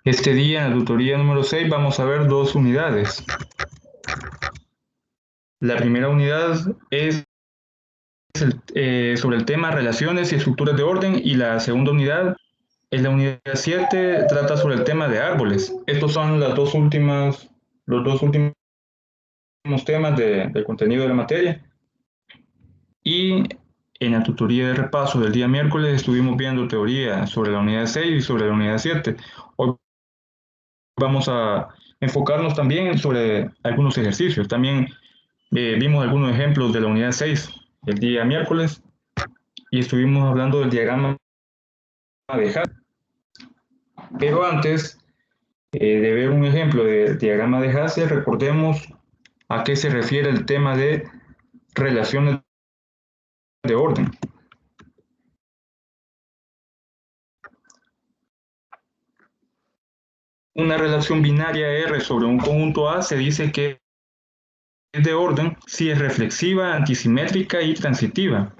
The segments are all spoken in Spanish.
Este día en la tutoría número 6 vamos a ver dos unidades. La primera unidad es sobre el tema relaciones y estructuras de orden y la segunda unidad es la unidad 7, trata sobre el tema de árboles. Estos son los dos últimos temas del contenido de la materia. Y en la tutoría de repaso del día miércoles estuvimos viendo teoría sobre la unidad 6 y sobre la unidad 7. Hoy vamos a enfocarnos también sobre algunos ejercicios. También vimos algunos ejemplos de la unidad 6 el día miércoles y estuvimos hablando del diagrama de Hasse. Pero antes de ver un ejemplo de diagrama de Hasse, recordemos a qué se refiere el tema de relaciones de orden. Una relación binaria R sobre un conjunto A se dice que es de orden si es reflexiva, antisimétrica y transitiva.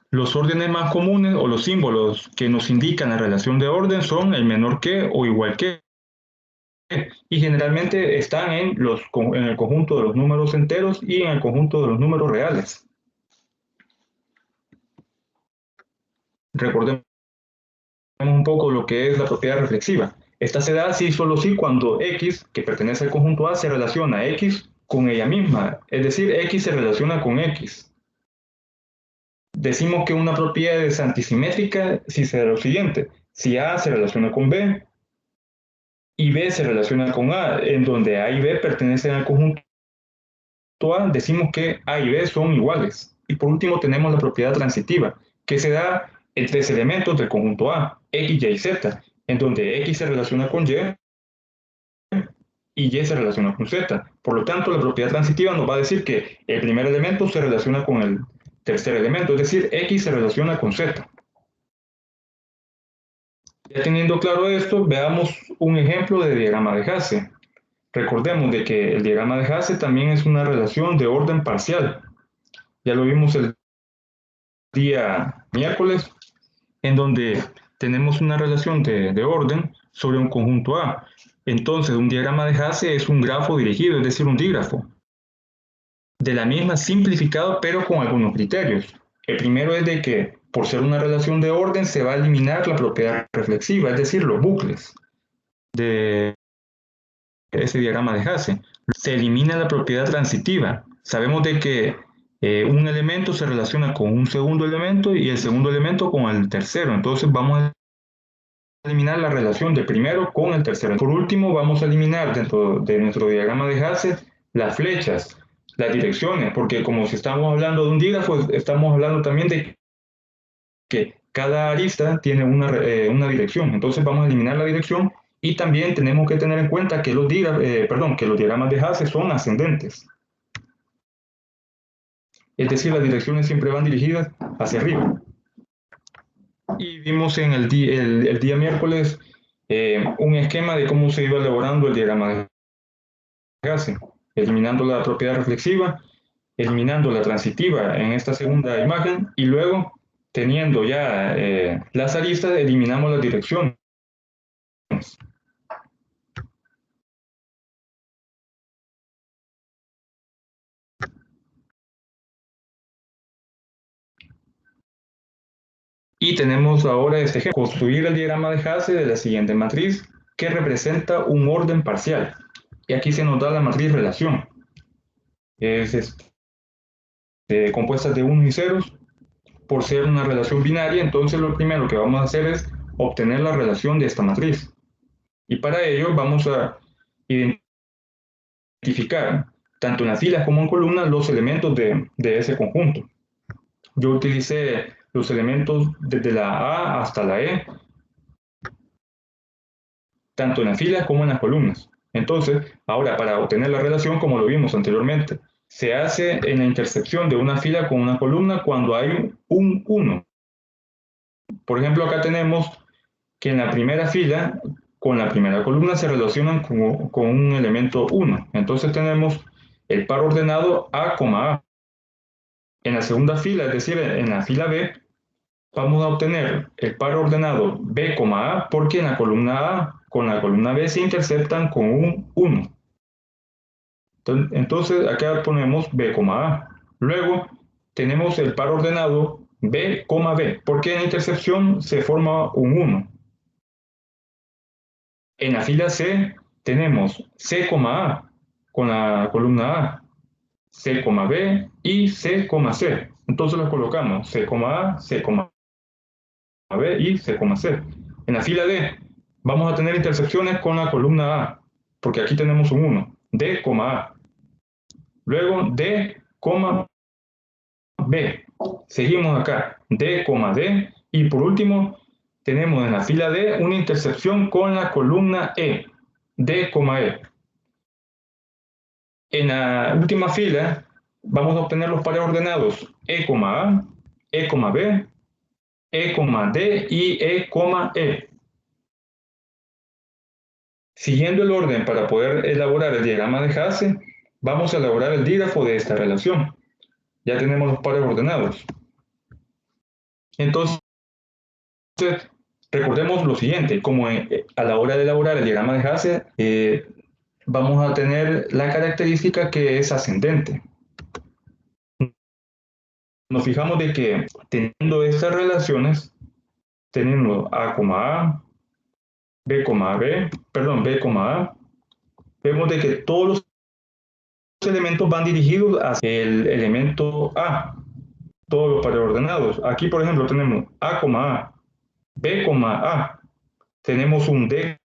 Los órdenes más comunes o los símbolos que nos indican la relación de orden son el menor que o igual que, y generalmente están en el conjunto de los números enteros y en el conjunto de los números reales. Recordemos un poco lo que es la propiedad reflexiva. Esta se da sí y solo sí cuando X, que pertenece al conjunto A, se relaciona a X con ella misma, es decir, X se relaciona con X. Decimos que una propiedad es antisimétrica si se da lo siguiente: si A se relaciona con B y B se relaciona con A, en donde A y B pertenecen al conjunto A, decimos que A y B son iguales. Y por último tenemos la propiedad transitiva, que se da en tres elementos del conjunto A, X, Y y Z, en donde X se relaciona con y Y se relaciona con Z. Por lo tanto, la propiedad transitiva nos va a decir que el primer elemento se relaciona con el tercer elemento, es decir, X se relaciona con Z. Ya teniendo claro esto, veamos un ejemplo de diagrama de Hasse. Recordemos de que el diagrama de Hasse también es una relación de orden parcial. Ya lo vimos el día miércoles, en donde tenemos una relación de orden sobre un conjunto A. Entonces, un diagrama de Hasse es un grafo dirigido, es decir, un dígrafo. De la misma simplificado, pero con algunos criterios. El primero es de que, por ser una relación de orden, se va a eliminar la propiedad reflexiva, es decir, los bucles de ese diagrama de Hasse. Se elimina la propiedad transitiva. Sabemos de que un elemento se relaciona con un segundo elemento y el segundo elemento con el tercero. Entonces vamos a eliminar la relación del primero con el tercero. Por último, vamos a eliminar dentro de nuestro diagrama de Hasse las flechas, las direcciones, porque como si estamos hablando de un dígrafo, estamos hablando también de que cada arista tiene una dirección. Entonces vamos a eliminar la dirección y también tenemos que tener en cuenta que que los diagramas de Hasse son ascendentes. Es decir, las direcciones siempre van dirigidas hacia arriba. Y vimos en el día miércoles un esquema de cómo se iba elaborando el diagrama de Hasse, eliminando la propiedad reflexiva, eliminando la transitiva en esta segunda imagen y luego, teniendo ya las aristas, eliminamos las direcciones. Y tenemos ahora este ejemplo: construir el diagrama de Hasse de la siguiente matriz que representa un orden parcial. Y aquí se nos da la matriz relación. Es compuesta de unos y ceros. Por ser una relación binaria, entonces lo primero que vamos a hacer es obtener la relación de esta matriz. Y para ello vamos a identificar, tanto en las filas como en columnas, los elementos de ese conjunto. Yo utilicé los elementos desde la A hasta la E, tanto en las filas como en las columnas. Entonces, ahora para obtener la relación, como lo vimos anteriormente, se hace en la intersección de una fila con una columna cuando hay un 1. Por ejemplo, acá tenemos que en la primera fila con la primera columna se relacionan con un elemento 1. Entonces tenemos el par ordenado A, A. En la segunda fila, es decir, en la fila B, vamos a obtener el par ordenado B, A, porque en la columna A con la columna B se interceptan con un 1. Entonces acá ponemos B, A. Luego tenemos el par ordenado B, B, porque en la intercepción se forma un 1. En la fila C tenemos C, A con la columna A, C, B y C, C. Entonces los colocamos C, A, C, B y C, C. En la fila D vamos a tener intersecciones con la columna A, porque aquí tenemos un 1, D, A. Luego D, B. Seguimos acá, D, D. Y por último, tenemos en la fila D una intersección con la columna E, D, E. En la última fila vamos a obtener los pares ordenados E, A, E, B, E, D y E, E. Siguiendo el orden para poder elaborar el diagrama de Hasse, vamos a elaborar el dígrafo de esta relación. Ya tenemos los pares ordenados. Entonces, recordemos lo siguiente, como a la hora de elaborar el diagrama de Hasse, vamos a tener la característica que es ascendente. Nos fijamos de que teniendo estas relaciones, teniendo A, B, B, perdón, B, A, vemos de que todos los elementos van dirigidos hacia el elemento A, todos los pares ordenados. Aquí, por ejemplo, tenemos A, B, A, tenemos un D,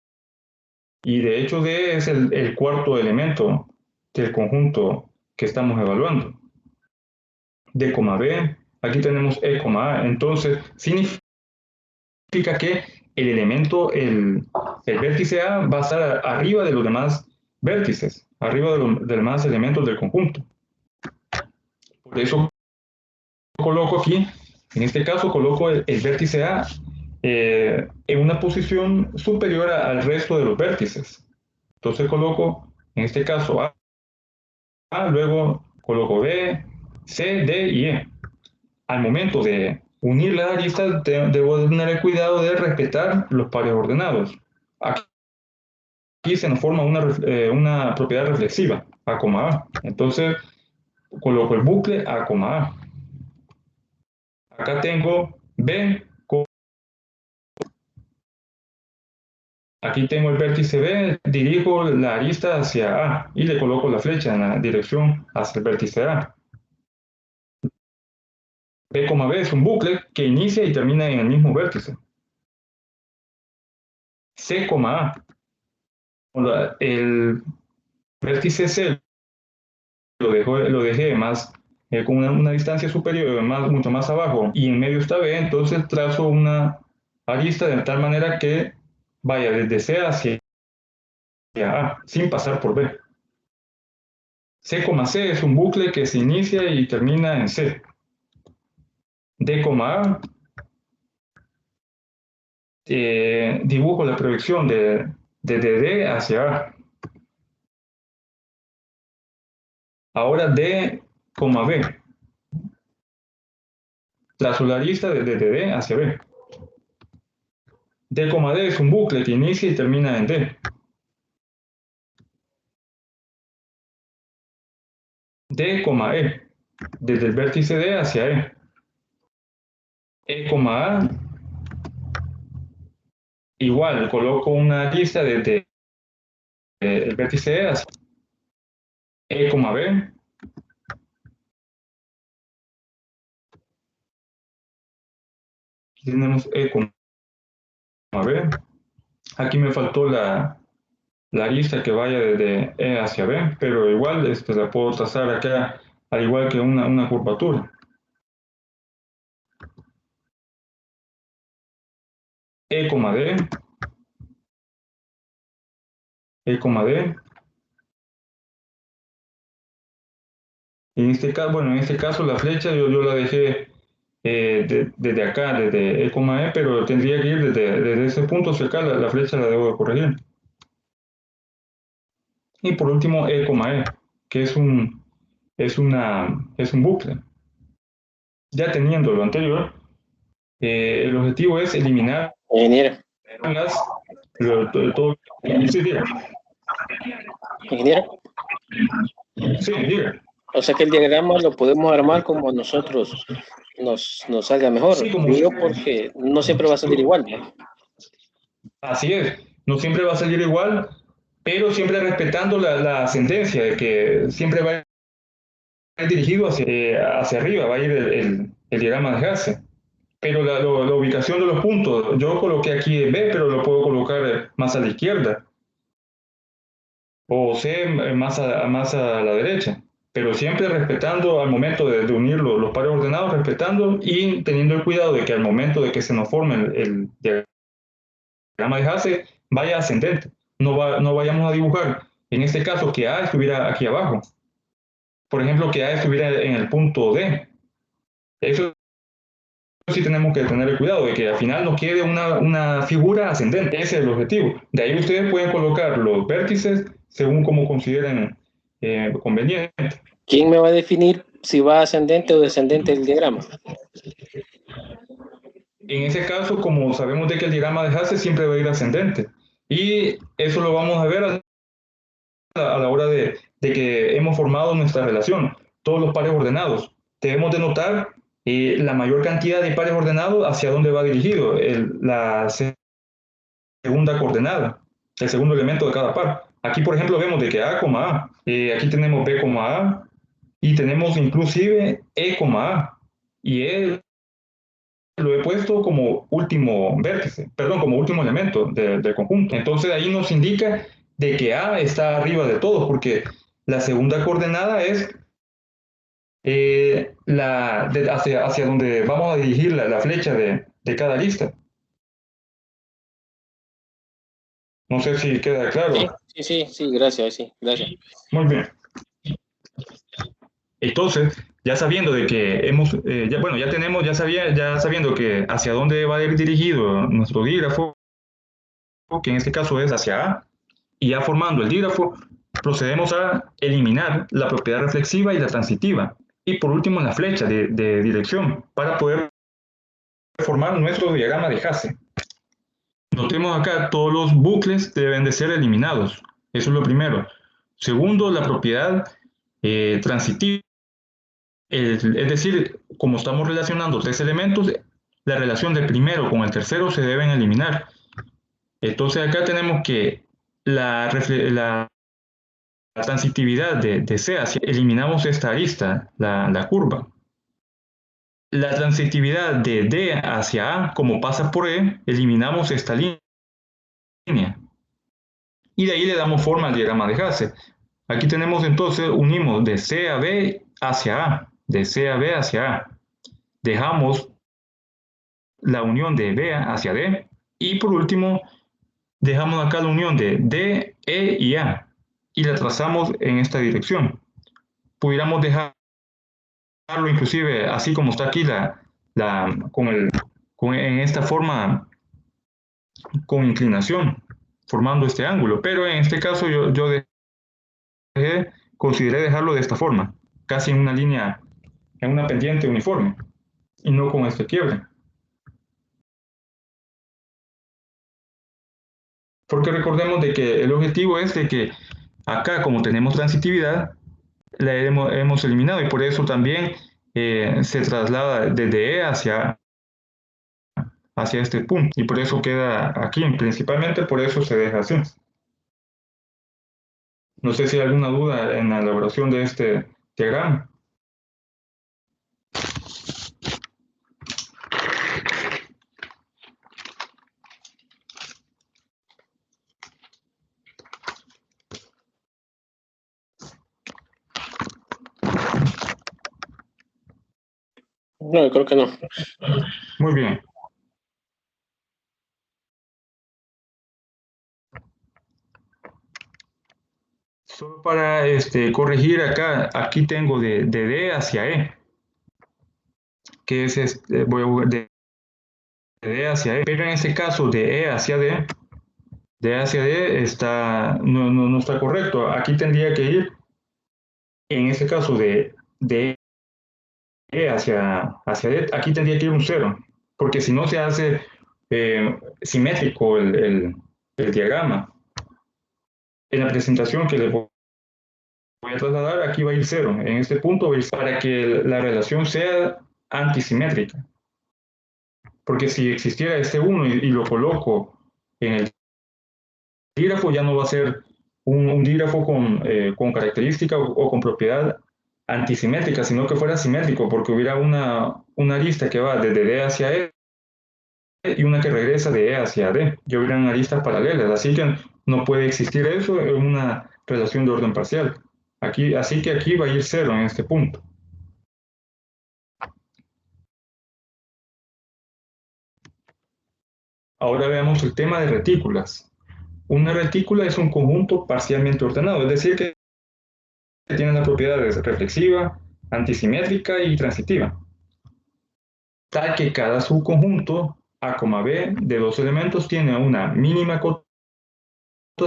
y de hecho D es el cuarto elemento del conjunto que estamos evaluando. D, B, aquí tenemos E, A, entonces significa que el elemento, el vértice A va a estar arriba de los demás vértices, arriba de los demás elementos del conjunto. Por eso coloco aquí, en este caso coloco el vértice A en una posición superior al resto de los vértices. Entonces coloco, en este caso luego coloco B, C, D y E. Al momento de unir las aristas, debo tener el cuidado de respetar los pares ordenados. Aquí se nos forma una propiedad reflexiva, A. Entonces coloco el bucle A. Acá tengo B. Aquí tengo el vértice B, dirijo la arista hacia A y le coloco la flecha en la dirección hacia el vértice A. B, B es un bucle que inicia y termina en el mismo vértice. C, A. El vértice C lo dejé más con una distancia superior, mucho más abajo, y en medio está B, entonces trazo una arista de tal manera que vaya desde C hacia A, sin pasar por B. C, C es un bucle que se inicia y termina en C. D, A, dibujo la proyección de D hacia A. Ahora D, B. Trazo la arista desde D hacia B. D, D es un bucle que inicia y termina en D. D, E. Desde el vértice D hacia E. E, A. Igual, coloco una arista desde el vértice D hacia E, B. Aquí tenemos E, B. Aquí me faltó la arista que vaya desde E hacia B, pero igual la puedo trazar acá, al igual que una curvatura. E, D, E, D. En este caso, bueno, en este caso la flecha yo la dejé desde acá, desde E, E, pero tendría que ir desde ese punto hacia acá, la flecha la debo de corregir. Y por último, E, que es un bucle. Ya teniendo lo anterior, el objetivo es eliminar Ingeniero. todo. Sí, diga. Ingeniero. Sí, diga. O sea que el diagrama lo podemos armar como a nosotros nos salga mejor. Sí, como Digo yo porque no siempre va a salir igual, ¿no? así es. No siempre va a salir igual, pero siempre respetando la sentencia de que siempre va a ir dirigido hacia arriba, va a ir el diagrama de Hasse. Pero la ubicación de los puntos, yo coloqué aquí B, pero lo puedo colocar más a la izquierda, o C más a la derecha, pero siempre respetando al momento de unir los pares ordenados, respetando y teniendo el cuidado de que al momento de que se nos forme el diagrama de Hasse, vaya ascendente. No vayamos a dibujar, en este caso, que A estuviera aquí abajo. Por ejemplo, que A estuviera en el punto D. Eso sí tenemos que tener el cuidado de que al final nos quede una figura ascendente. Ese es el objetivo. De ahí ustedes pueden colocar los vértices según como consideren conveniente. ¿Quién me va a definir si va ascendente o descendente el diagrama? En ese caso, como sabemos de que el diagrama de Hasse siempre va a ir ascendente. Y eso lo vamos a ver a la hora de que hemos formado nuestra relación. Todos los pares ordenados. Debemos de notar la mayor cantidad de pares ordenados hacia dónde va dirigido la segunda coordenada, el segundo elemento de cada par. Aquí, por ejemplo, vemos de que A, A, aquí tenemos B, A, y tenemos inclusive E, A, y E lo he puesto como último vértice, perdón, como último elemento del conjunto. Entonces ahí nos indica de que A está arriba de todos, porque la segunda coordenada es hacia donde vamos a dirigir la flecha de cada lista. No sé si queda claro. Sí, gracias, sí, gracias. Muy bien. Entonces, ya sabiendo de que ya sabiendo que hacia dónde va a ir dirigido nuestro dígrafo, que en este caso es hacia A, y ya formando el dígrafo, procedemos a eliminar la propiedad reflexiva y la transitiva. Y por último, la flecha de dirección, para poder formar nuestro diagrama de Hasse. Notemos acá, todos los bucles deben de ser eliminados. Eso es lo primero. Segundo, la propiedad transitiva. Es decir, como estamos relacionando tres elementos, la relación del primero con el tercero se deben eliminar. Entonces acá tenemos que la transitividad de C hacia, eliminamos esta arista, la curva. La transitividad de D hacia A, como pasa por E, eliminamos esta línea. Y de ahí le damos forma al diagrama de Hasse. Aquí tenemos entonces, unimos de C a B hacia A, de C a B hacia A. Dejamos la unión de B hacia D. Y por último, dejamos acá la unión de D, E y A. Y la trazamos en esta dirección. Pudiéramos dejarlo inclusive así como está aquí en esta forma con inclinación, formando este ángulo. Pero en este caso yo consideré dejarlo de esta forma, casi en una línea, en una pendiente uniforme, y no con este quiebre. Porque recordemos de que el objetivo es de que acá, como tenemos transitividad, la hemos eliminado y por eso también se traslada desde E hacia este punto y por eso queda aquí, principalmente por eso se deja así. No sé si hay alguna duda en la elaboración de este diagrama. No, creo que no. Muy bien. Solo para corregir acá, aquí tengo de D hacia E, que es voy a de D hacia E, pero en este caso de E hacia D, de hacia D no está correcto. Aquí tendría que ir, en este caso de E hacia D, aquí tendría que ir un 0, porque si no se hace simétrico el diagrama. En la presentación que les voy a trasladar, aquí va a ir 0. En este punto va a ir para que la relación sea antisimétrica. Porque si existiera este 1 y lo coloco en el dígrafo, ya no va a ser un dígrafo con característica o con propiedad antisimétrica, sino que fuera simétrico, porque hubiera una arista que va desde D hacia E y una que regresa de E hacia D. Y hubieran aristas paralelas, así que no puede existir eso en una relación de orden parcial. Así que aquí va a ir 0 en este punto. Ahora veamos el tema de retículas. Una retícula es un conjunto parcialmente ordenado, es decir, que tiene las propiedades reflexiva, antisimétrica y transitiva, tal que cada subconjunto A, B de dos elementos tiene una mínima cota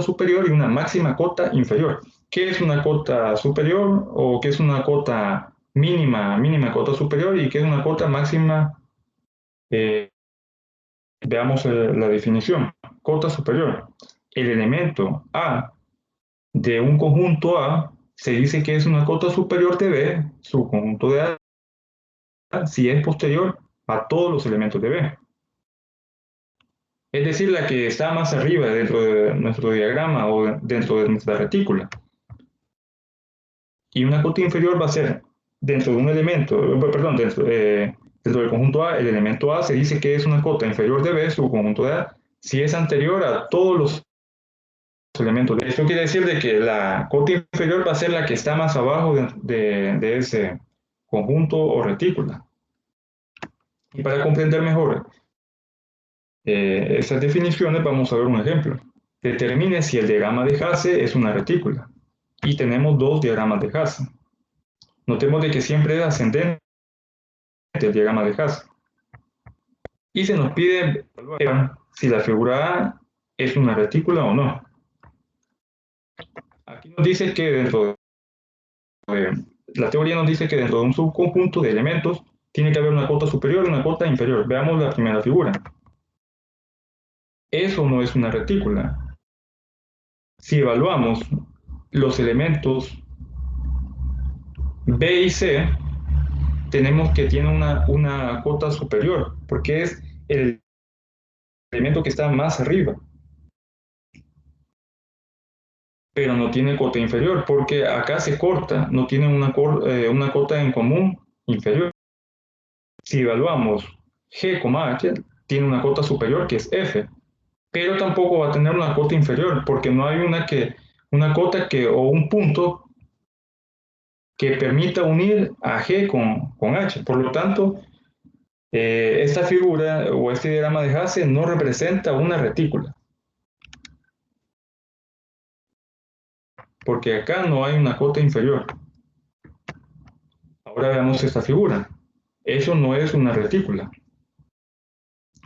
superior y una máxima cota inferior. ¿Qué es una cota superior o qué es una cota mínima cota superior y qué es una cota máxima? Veamos la definición. Cota superior. El elemento A de un conjunto A se dice que es una cota superior de B, subconjunto de A, si es posterior a todos los elementos de B. Es decir, la que está más arriba dentro de nuestro diagrama o dentro de nuestra retícula. Y una cota inferior va a ser dentro de un elemento, perdón, dentro del conjunto A, el elemento A se dice que es una cota inferior de B, subconjunto de A, si es anterior a todos los elementos. Esto quiere decir de que la cota inferior va a ser la que está más abajo de ese conjunto o retícula. Y para comprender mejor esas definiciones, vamos a ver un ejemplo. Determine si el diagrama de Hasse es una retícula. Y tenemos dos diagramas de Hasse. Notemos de que siempre es ascendente el diagrama de Hasse. Y se nos pide evaluar si la figura A es una retícula o no. Aquí nos dice que la teoría nos dice que dentro de un subconjunto de elementos tiene que haber una cota superior y una cota inferior. Veamos la primera figura. Eso no es una retícula. Si evaluamos los elementos B y C, tenemos que tiene una cota superior, porque es el elemento que está más arriba, pero no tiene cota inferior, porque acá se corta, no tiene una cota en común inferior. Si evaluamos G, H, tiene una cota superior que es F, pero tampoco va a tener una cota inferior, porque no hay una cota o un punto que permita unir a G con H. Por lo tanto, esta figura o este diagrama de Hasse no representa una retícula, porque acá no hay una cota inferior. Ahora veamos esta figura. Eso no es una retícula.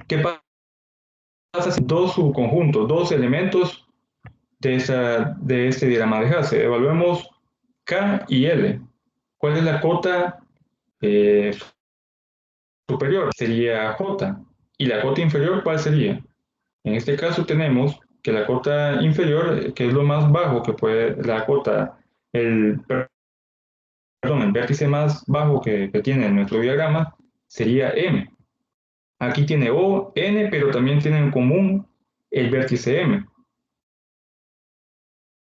¿Qué pasa si dos subconjuntos, dos elementos de este diagrama de Hasse? Evaluemos K y L. ¿Cuál es la cota eh, superior? Sería J. ¿Y la cota inferior cuál sería? En este caso tenemos que la cota inferior, que es lo más bajo que puede, la cota, el vértice más bajo que tiene nuestro diagrama, sería M. Aquí tiene O, N, pero también tiene en común el vértice M.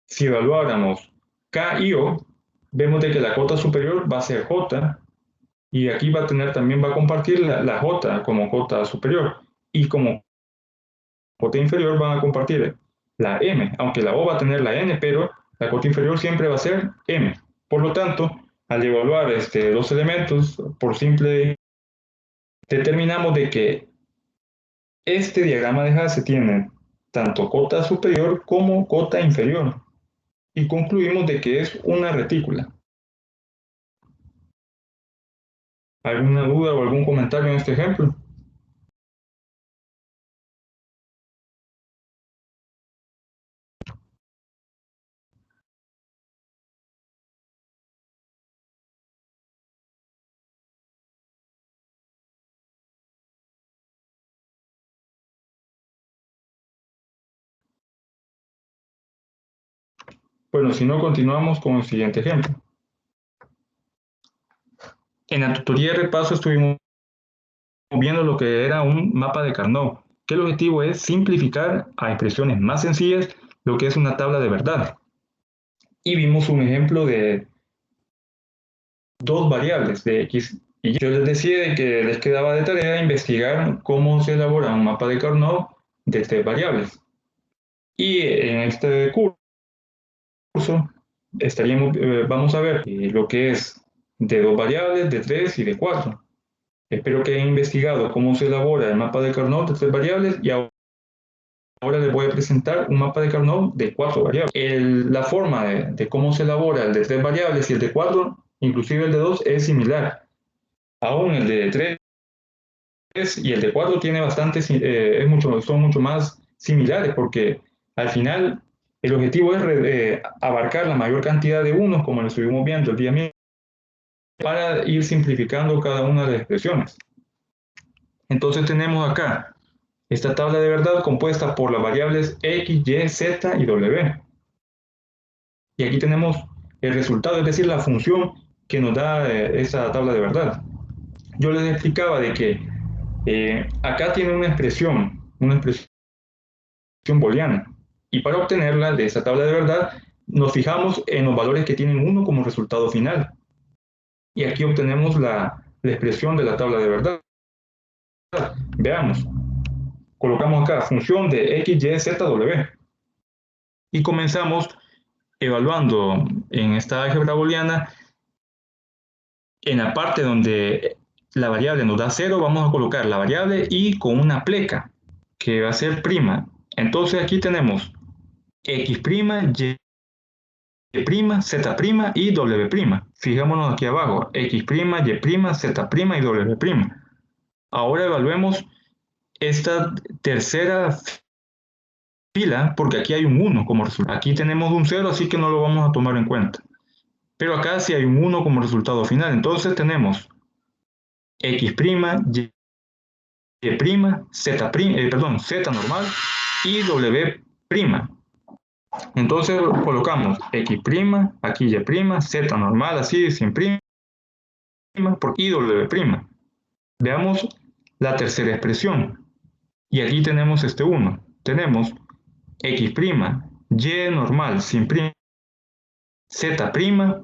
Si evaluáramos K y O, vemos de que la cota superior va a ser J, y aquí también va a compartir la J como cota superior, y como cota inferior van a compartir la M, aunque la O va a tener la N, pero la cota inferior siempre va a ser M. Por lo tanto, al evaluar dos elementos, por simple, determinamos de que este diagrama de Hasse tiene tanto cota superior como cota inferior, y concluimos de que es una retícula. ¿Alguna duda o algún comentario en este ejemplo? Bueno, si no, continuamos con el siguiente ejemplo. En la tutoría de repaso estuvimos viendo lo que era un mapa de Carnot, que el objetivo es simplificar a expresiones más sencillas lo que es una tabla de verdad. Y vimos un ejemplo de dos variables, de x y y. Yo les decía de que les quedaba de tarea investigar cómo se elabora un mapa de Carnot de tres variables. Y en este curso vamos a ver lo que es de dos variables, de tres y de cuatro. Espero que hayan investigado cómo se elabora el mapa de Carnot de tres variables y ahora les voy a presentar un mapa de Carnot de cuatro variables. La forma de cómo se elabora el de tres variables y el de cuatro, inclusive el de dos, es similar. Aún el de tres y el de cuatro tiene son mucho más similares porque al final el objetivo es abarcar la mayor cantidad de unos, como lo estuvimos viendo el día miércoles, para ir simplificando cada una de las expresiones. Entonces tenemos acá esta tabla de verdad compuesta por las variables x, y, z y w. Y aquí tenemos el resultado, es decir, la función que nos da esta tabla de verdad. Yo les explicaba de que acá tiene una expresión booleana. Y para obtenerla de esa tabla de verdad, nos fijamos en los valores que tienen 1 como resultado final. Y aquí obtenemos la expresión de la tabla de verdad. Veamos. Colocamos acá función de x, y, z, w. Y comenzamos evaluando en esta álgebra booleana, en la parte donde la variable nos da 0, vamos a colocar la variable y con una pleca, que va a ser prima. Entonces aquí tenemos x', y', z' y w'. Fijémonos aquí abajo, x', y', z' y w'. Ahora evaluemos esta tercera fila, porque aquí hay un 1 como resultado. Aquí tenemos un 0, así que no lo vamos a tomar en cuenta. Pero acá sí hay un 1 como resultado final. Entonces tenemos x', y', z normal y w'. Entonces colocamos x', aquí y', z normal así sin prima y w'. Veamos la tercera expresión. Y aquí tenemos este 1. Tenemos x', y normal sin prima, z'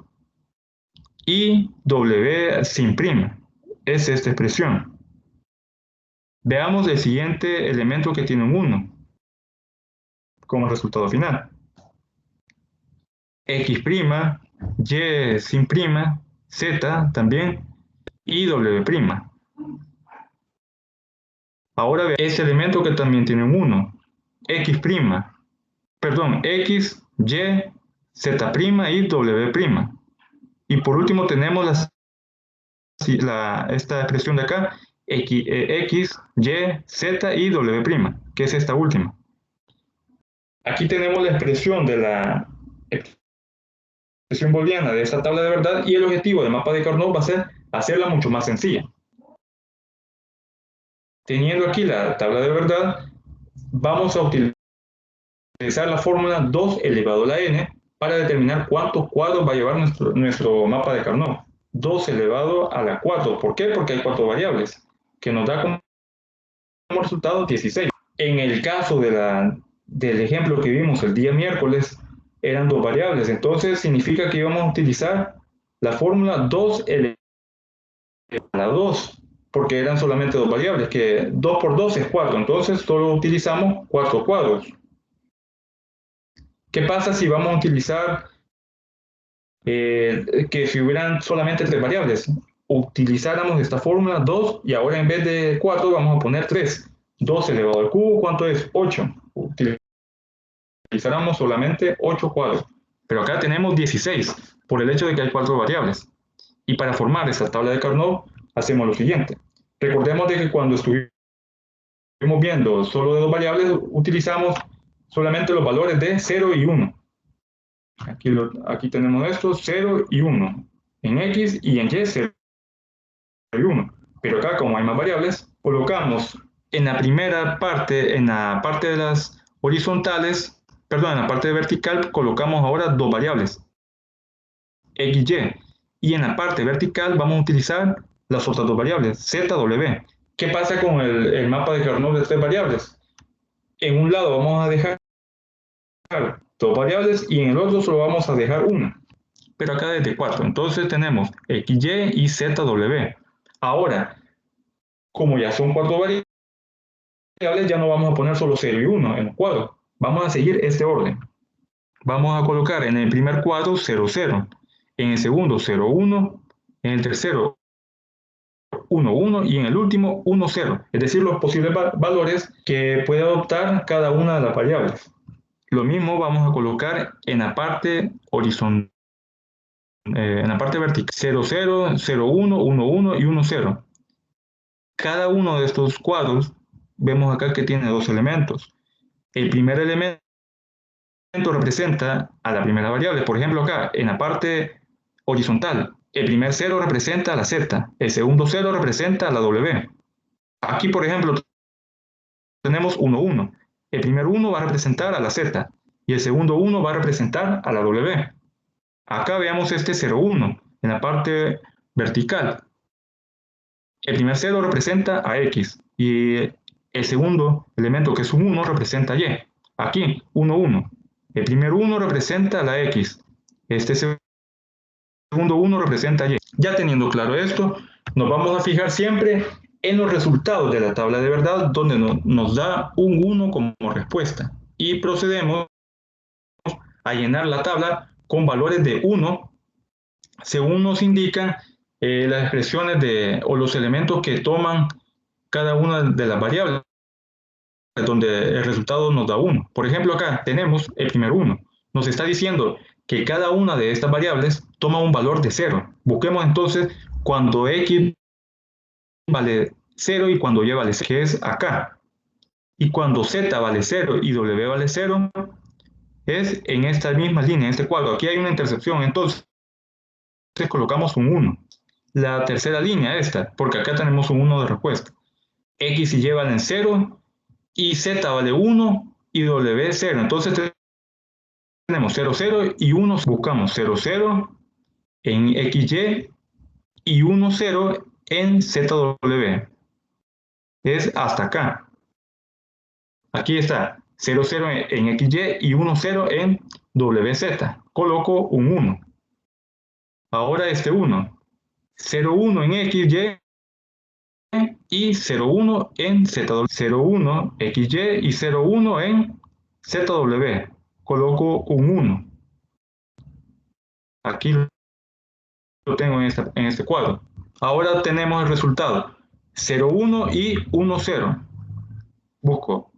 y w sin prima. Es esta expresión. Veamos el siguiente elemento que tiene un 1 como resultado final. X', y sin prima, z también y w'. Ahora ve este elemento que también tiene un 1. X', X, Y, Z' y W'. Y por último tenemos esta expresión de acá, X, Y, Z y W', que es esta última. Aquí tenemos la expresión de la expresión booleana de esta tabla de verdad y el objetivo del mapa de Carnot va a ser hacerla mucho más sencilla. Teniendo aquí la tabla de verdad, vamos a utilizar la fórmula 2 elevado a la n para determinar cuántos cuadros va a llevar nuestro mapa de Carnot. 2 elevado a la 4. ¿Por qué? Porque hay 4 variables, que nos da como resultado 16. En el caso del ejemplo que vimos el día miércoles, eran 2 variables. Entonces significa que íbamos a utilizar la fórmula 2 elevado a la 2, porque eran solamente 2 variables, que 2 por 2 es 4. Entonces solo utilizamos 4 cuadros. ¿Qué pasa si vamos a utilizar que si hubieran solamente 3 variables? Utilizáramos esta fórmula 2 y ahora en vez de 4 vamos a poner 3. 2 elevado al cubo, ¿cuánto es? 8. Utilizáramos solamente 8 cuadros. Pero acá tenemos 16 por el hecho de que hay 4 variables. Y para formar esta tabla de Carnot hacemos lo siguiente. Recordemos de que cuando estuvimos viendo solo de 2 variables utilizamos solamente los valores de 0 y 1. Aquí tenemos esto, 0 y 1. En X y en Y, 0 y 1. Pero acá, como hay más variables, colocamos en la primera parte, en la parte de las horizontales, perdón, en la parte vertical colocamos ahora dos variables, x, y en la parte vertical vamos a utilizar las otras dos variables, z, w. ¿Qué pasa con el mapa de Carnot de tres variables? En un lado vamos a dejar dos variables y en el otro solo vamos a dejar una, pero acá desde 4. Entonces tenemos xy y zw. Ahora, como ya son cuatro variables, ya no vamos a poner solo 0 y 1 en los cuadros. Vamos a seguir este orden. Vamos a colocar en el primer cuadro 0, 0, en el segundo 0, 1, en el tercero 1, 1 y en el último 1, 0. Es decir, los posibles valores que puede adoptar cada una de las variables. Lo mismo vamos a colocar en la parte horizontal, en la parte vertical, 0, 0, 0, 1, 1, 1 y 1, 0. Cada uno de estos cuadros, vemos acá que tiene dos elementos. El primer elemento representa a la primera variable. Por ejemplo, acá, en la parte horizontal, el primer 0 representa a la z, el segundo 0 representa a la w. Aquí, por ejemplo, tenemos 1, 1. El primer 1 va a representar a la z y el segundo 1 va a representar a la w. Acá veamos este 0, 1 en la parte vertical. El primer 0 representa a x y el segundo elemento, que es un 1, representa a y. Aquí, 1, 1. El primer 1 representa a la x. Este segundo 1 representa a y. Ya teniendo claro esto, nos vamos a fijar siempre en los resultados de la tabla de verdad, donde nos da un 1 como respuesta. Y procedemos a llenar la tabla con valores de 1, según nos indican las expresiones o los elementos que toman cada una de las variables, donde el resultado nos da 1. Por ejemplo, acá tenemos el primer 1. Nos está diciendo que cada una de estas variables toma un valor de 0. Busquemos entonces cuando x vale 0 y cuando y vale 0, que es acá. Y cuando z vale 0 y w vale 0, es en esta misma línea, en este cuadro. Aquí hay una intersección, entonces colocamos un 1. La tercera línea, esta, porque acá tenemos un 1 de respuesta. X y y valen 0, y z vale 1 y w 0. Entonces tenemos 0, 0 y 1. Buscamos 0, 0 en xy y 1, 0 en zw. Es hasta acá. Aquí está 0, 0 en xy y 1, 0 en wz. Coloco un 1. Ahora este 1. 0, 1 en xy y 0, 1 en zw. 0, 1 xy y 0, 1 en zw. Coloco un 1. Aquí lo tengo en este cuadro. Ahora tenemos el resultado. 0, 1 y 1, 0. Busco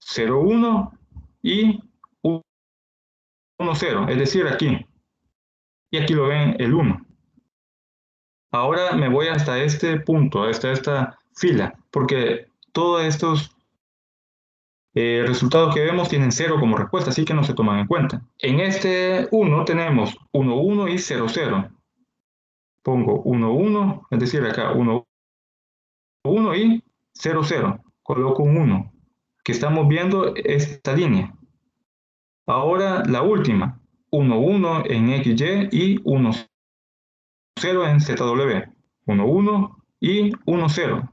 0, 1 y 1, 0. Es decir, aquí. Y aquí lo ven el 1. Ahora me voy hasta este punto, hasta esta fila, porque todos estos resultados que vemos tienen 0 como respuesta, así que no se toman en cuenta. En este 1 tenemos 1, 1 y 0, 0. Pongo 1, 1, es decir, acá 1, 1 y 0, 0. Coloco un 1, que estamos viendo esta línea. Ahora la última, 1, 1 en XY y 1, 0 en ZW. 1, 1 y 1, 0.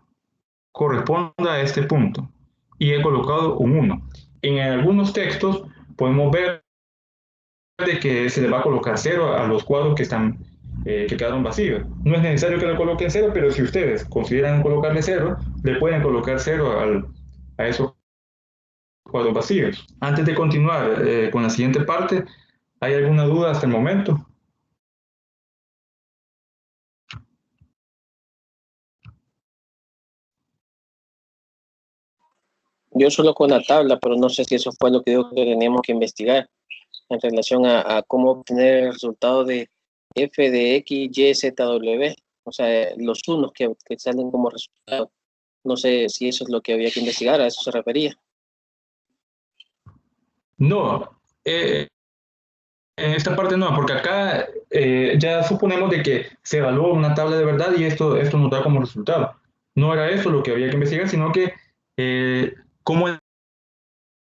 Corresponde a este punto. Y he colocado un 1. En algunos textos podemos ver de que se le va a colocar 0 a los cuadros que quedaron vacíos. No es necesario que le coloquen 0, pero si ustedes consideran colocarle 0, le pueden colocar 0 a esos cuadros vacíos. Antes de continuar con la siguiente parte, ¿hay alguna duda hasta el momento? Yo solo con la tabla, pero no sé si eso fue lo que digo que teníamos que investigar en relación a cómo obtener el resultado de f de x, y, z, w. O sea, los unos que salen como resultado. No sé si eso es lo que había que investigar, a eso se refería. No, en esta parte no, porque acá ya suponemos de que se evaluó una tabla de verdad y esto nos da como resultado. No era eso lo que había que investigar, sino que cómo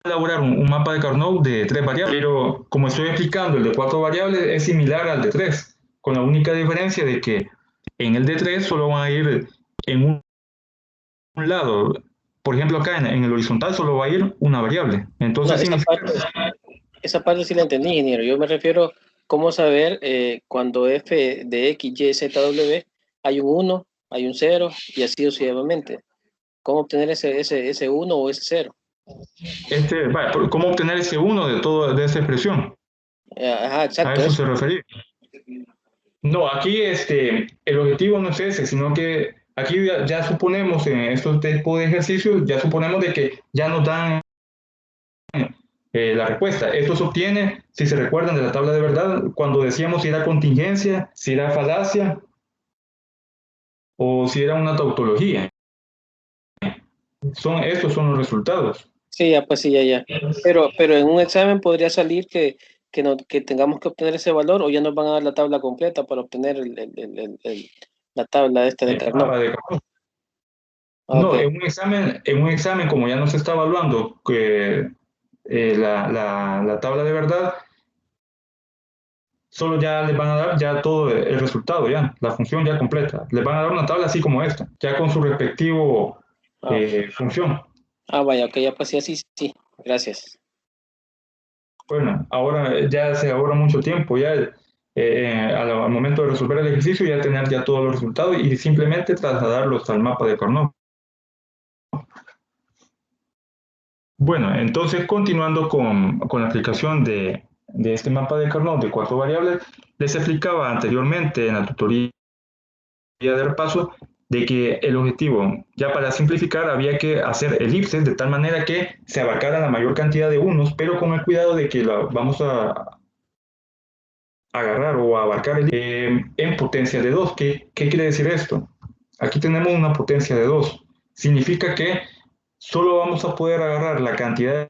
elaborar un mapa de Carnot de 3 variables, pero como estoy explicando, el de 4 variables es similar al de 3, con la única diferencia de que en el de 3 solo van a ir en un lado. Por ejemplo, acá en el horizontal solo va a ir una variable. No, Entonces significa... esa parte sí la entendí, ingeniero. Yo me refiero cómo saber cuando f de x, y, z, w hay un 1, hay un 0 y así sucesivamente. ¿Cómo obtener ese 1 o ese 0? Vale, ¿cómo obtener ese 1 de esa expresión? Ajá, A exacto, eso eso. se refería. No, aquí el objetivo no es ese, sino que aquí ya suponemos en estos tipos de ejercicios, ya suponemos de que ya nos dan la respuesta. Esto se obtiene, si se recuerdan de la tabla de verdad, cuando decíamos si era contingencia, si era falacia o si era una tautología. Estos son los resultados. Sí, ya, pues sí, ya. Pero en un examen podría salir que tengamos que obtener ese valor o ya nos van a dar la tabla completa para obtener la tabla esta de Carnot. Mapa de Ah, No, ok. en un examen, como ya no se está evaluando que, la tabla de verdad, solo ya les van a dar ya todo el resultado, ya, la función ya completa. Les van a dar una tabla así como esta, ya con su respectivo Ah, función. vaya, ok, ya pues sí, así sí. Gracias. Bueno, ahora ya se ahorra mucho tiempo, ya al momento de resolver el ejercicio ya tener ya todos los resultados y simplemente trasladarlos al mapa de Carnot. Bueno, entonces continuando con la aplicación de este mapa de Carnot de 4 variables, les explicaba anteriormente en la tutoría de repaso de que el objetivo, ya para simplificar, había que hacer elipses de tal manera que se abarcara la mayor cantidad de unos, pero con el cuidado de que vamos a agarrar o abarcar en potencia de 2. ¿Qué quiere decir esto? Aquí tenemos una potencia de 2. Significa que solo vamos a poder agarrar la cantidad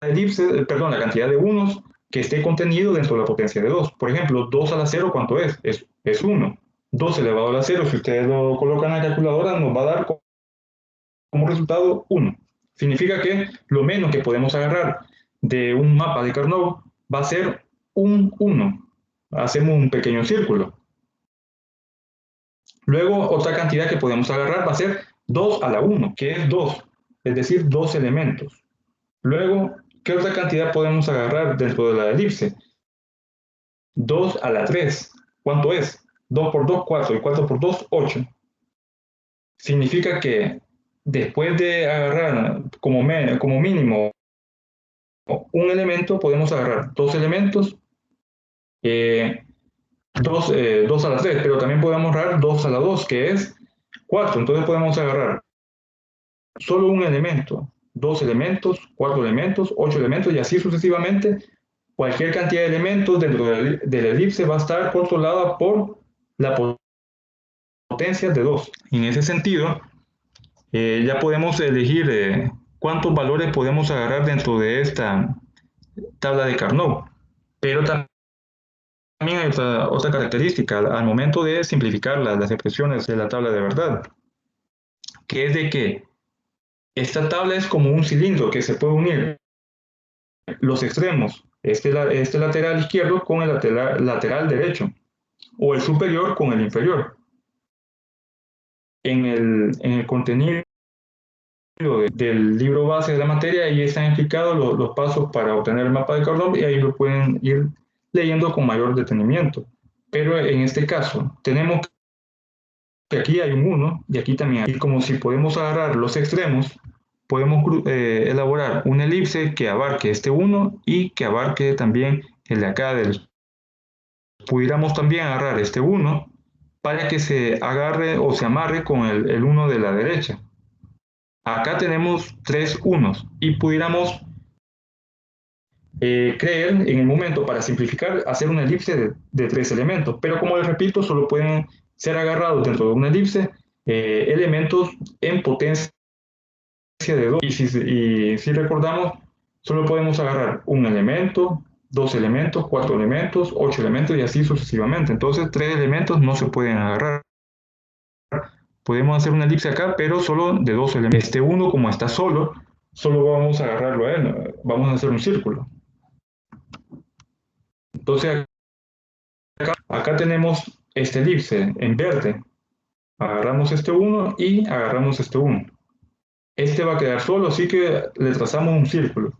elipses, perdón, la cantidad de unos que esté contenido dentro de la potencia de 2. Por ejemplo, 2 a la 0, ¿cuánto es? Es 1. 2 elevado a la 0, si ustedes lo colocan en la calculadora, nos va a dar como resultado 1. Significa que lo menos que podemos agarrar de un mapa de Carnot va a ser un 1. Hacemos un pequeño círculo. Luego, otra cantidad que podemos agarrar va a ser 2 a la 1, que es 2, es decir, 2 elementos. Luego, ¿qué otra cantidad podemos agarrar dentro de la elipse? 2 a la 3. ¿Cuánto es? 2 por 2, 4, y 4 por 2, 8. Significa que después de agarrar como mínimo un elemento, podemos agarrar dos elementos, 2 a la 3, pero también podemos agarrar 2 a la 2, que es 4. Entonces podemos agarrar solo un elemento, 2 elementos, 4 elementos, 8 elementos y así sucesivamente. Cualquier cantidad de elementos dentro de la elipse va a estar controlada por la potencia de 2. En ese sentido, ya podemos elegir cuántos valores podemos agarrar dentro de esta tabla de Carnot. Pero también hay otra característica al momento de simplificar las expresiones de la tabla de verdad, que es de que esta tabla es como un cilindro que se puede unir los extremos, este lateral izquierdo con el lateral derecho, o el superior con el inferior. En el contenido del libro base de la materia, ahí están explicados los pasos para obtener el mapa de Carnot y ahí lo pueden ir leyendo con mayor detenimiento. Pero en este caso, tenemos que aquí hay un 1 y aquí también hay. Y como si podemos agarrar los extremos, podemos elaborar una elipse que abarque este 1 y que abarque también el de acá pudiéramos también agarrar este 1 para que se agarre o se amarre con el 1 de la derecha. Acá tenemos 3 unos y pudiéramos creer en el momento, para simplificar, hacer una elipse de 3 elementos. Pero como les repito, solo pueden ser agarrados dentro de una elipse elementos en potencia de 2. Y si recordamos, solo podemos agarrar un elemento, 2 elementos, 4 elementos, 8 elementos y así sucesivamente. Entonces, 3 elementos no se pueden agarrar. Podemos hacer una elipse acá, pero solo de 2 elementos. Este 1, como está solo, solo vamos a agarrarlo a él, vamos a hacer un círculo. Entonces acá tenemos este elipse en verde. Agarramos este 1 y agarramos este 1. Este va a quedar solo, así que le trazamos un círculo.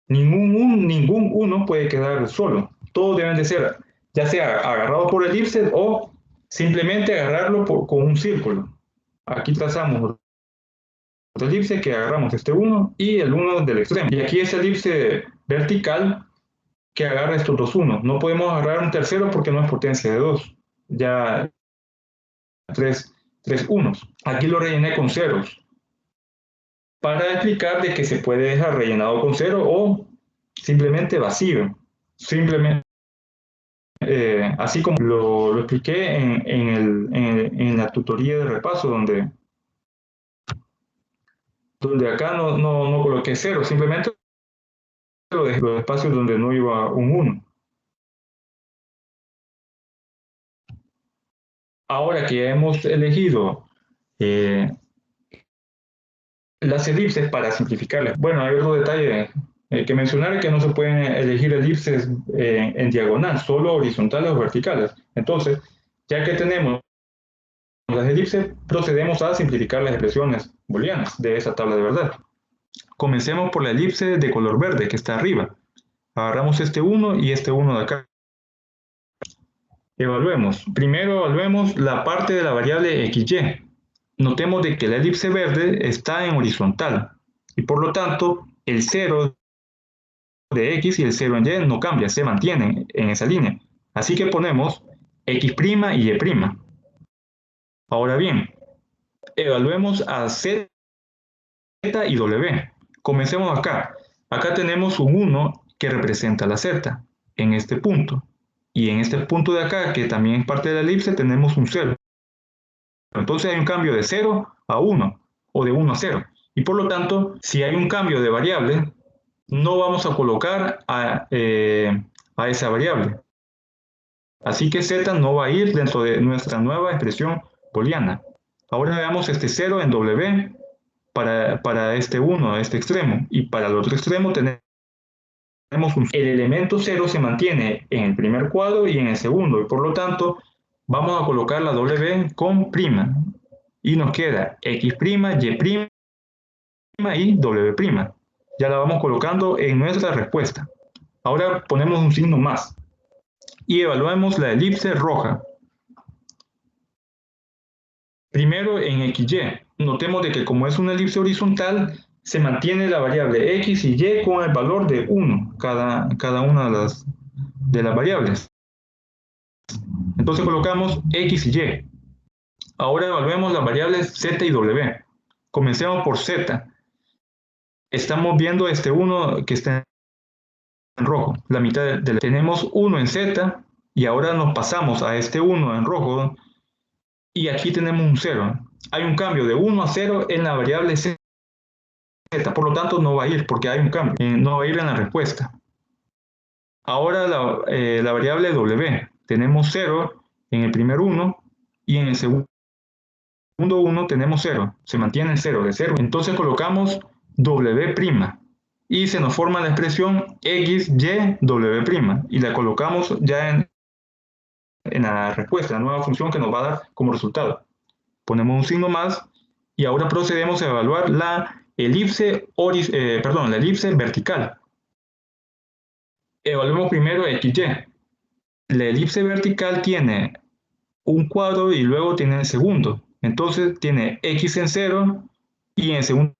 Ningún 1 puede quedar solo. Todos deben de ser, ya sea agarrado por elipse o simplemente agarrarlo con un círculo. Aquí trazamos el elipse que agarramos este 1 y el 1 del extremo. Y aquí es el elipse vertical que agarra estos dos 1. No podemos agarrar un tercero porque no es potencia de 2. Ya 3 unos. Aquí lo rellené con ceros para explicar de que se puede dejar rellenado con cero o simplemente vacío. Simplemente, así como lo expliqué en la tutoría de repaso, donde acá no coloqué cero, simplemente lo dejé los espacios donde no iba un 1. Ahora que ya hemos elegido las elipses para simplificarlas. Bueno, hay otro detalle que mencionar, que no se pueden elegir elipses en diagonal, solo horizontales o verticales. Entonces, ya que tenemos las elipses, procedemos a simplificar las expresiones booleanas de esa tabla de verdad. Comencemos por la elipse de color verde que está arriba. Agarramos este 1 y este 1 de acá. Evaluemos. Primero evaluemos la parte de la variable XY. Notemos de que la elipse verde está en horizontal y por lo tanto el 0 de X y el 0 en Y no cambia, se mantienen en esa línea. Así que ponemos X' y Y'. Ahora bien, evaluemos a Z y W. Comencemos acá. Acá tenemos un 1 que representa la Z en este punto. Y en este punto de acá, que también es parte de la elipse, tenemos un 0. Entonces hay un cambio de 0 a 1 o de 1 a 0. Y por lo tanto, si hay un cambio de variable, no vamos a colocar a esa variable. Así que Z no va a ir dentro de nuestra nueva expresión booleana. Ahora veamos este 0 en W para este 1, este extremo. Y para el otro extremo tenemos el elemento 0 se mantiene en el primer cuadro y en el segundo. Y por lo tanto, vamos a colocar la W con prima. Y nos queda X', Y' y W'. Ya la vamos colocando en nuestra respuesta. Ahora ponemos un signo más y evaluemos la elipse roja. Primero en XY, notemos de que como es una elipse horizontal, se mantiene la variable X y Y con el valor de 1, cada una de las variables. Entonces colocamos X y Y. Ahora evaluemos las variables Z y W. Comencemos por Z. Estamos viendo este 1 que está en rojo, la mitad tenemos 1 en Z y ahora nos pasamos a este 1 en rojo y aquí tenemos un 0. Hay un cambio de 1 a 0 en la variable Z, por lo tanto no va a ir porque hay un cambio, no va a ir en la respuesta. Ahora la variable W, tenemos 0 en el primer 1 y en el segundo 1 tenemos 0, se mantiene el 0 de 0, entonces colocamos W' y se nos forma la expresión X, Y, W' y la colocamos ya en la respuesta, la nueva función que nos va a dar como resultado. Ponemos un signo más y ahora procedemos a evaluar la elipse vertical. Evaluemos primero XY. La elipse vertical tiene un cuadro y luego tiene el segundo. Entonces tiene X en 0 y en el segundo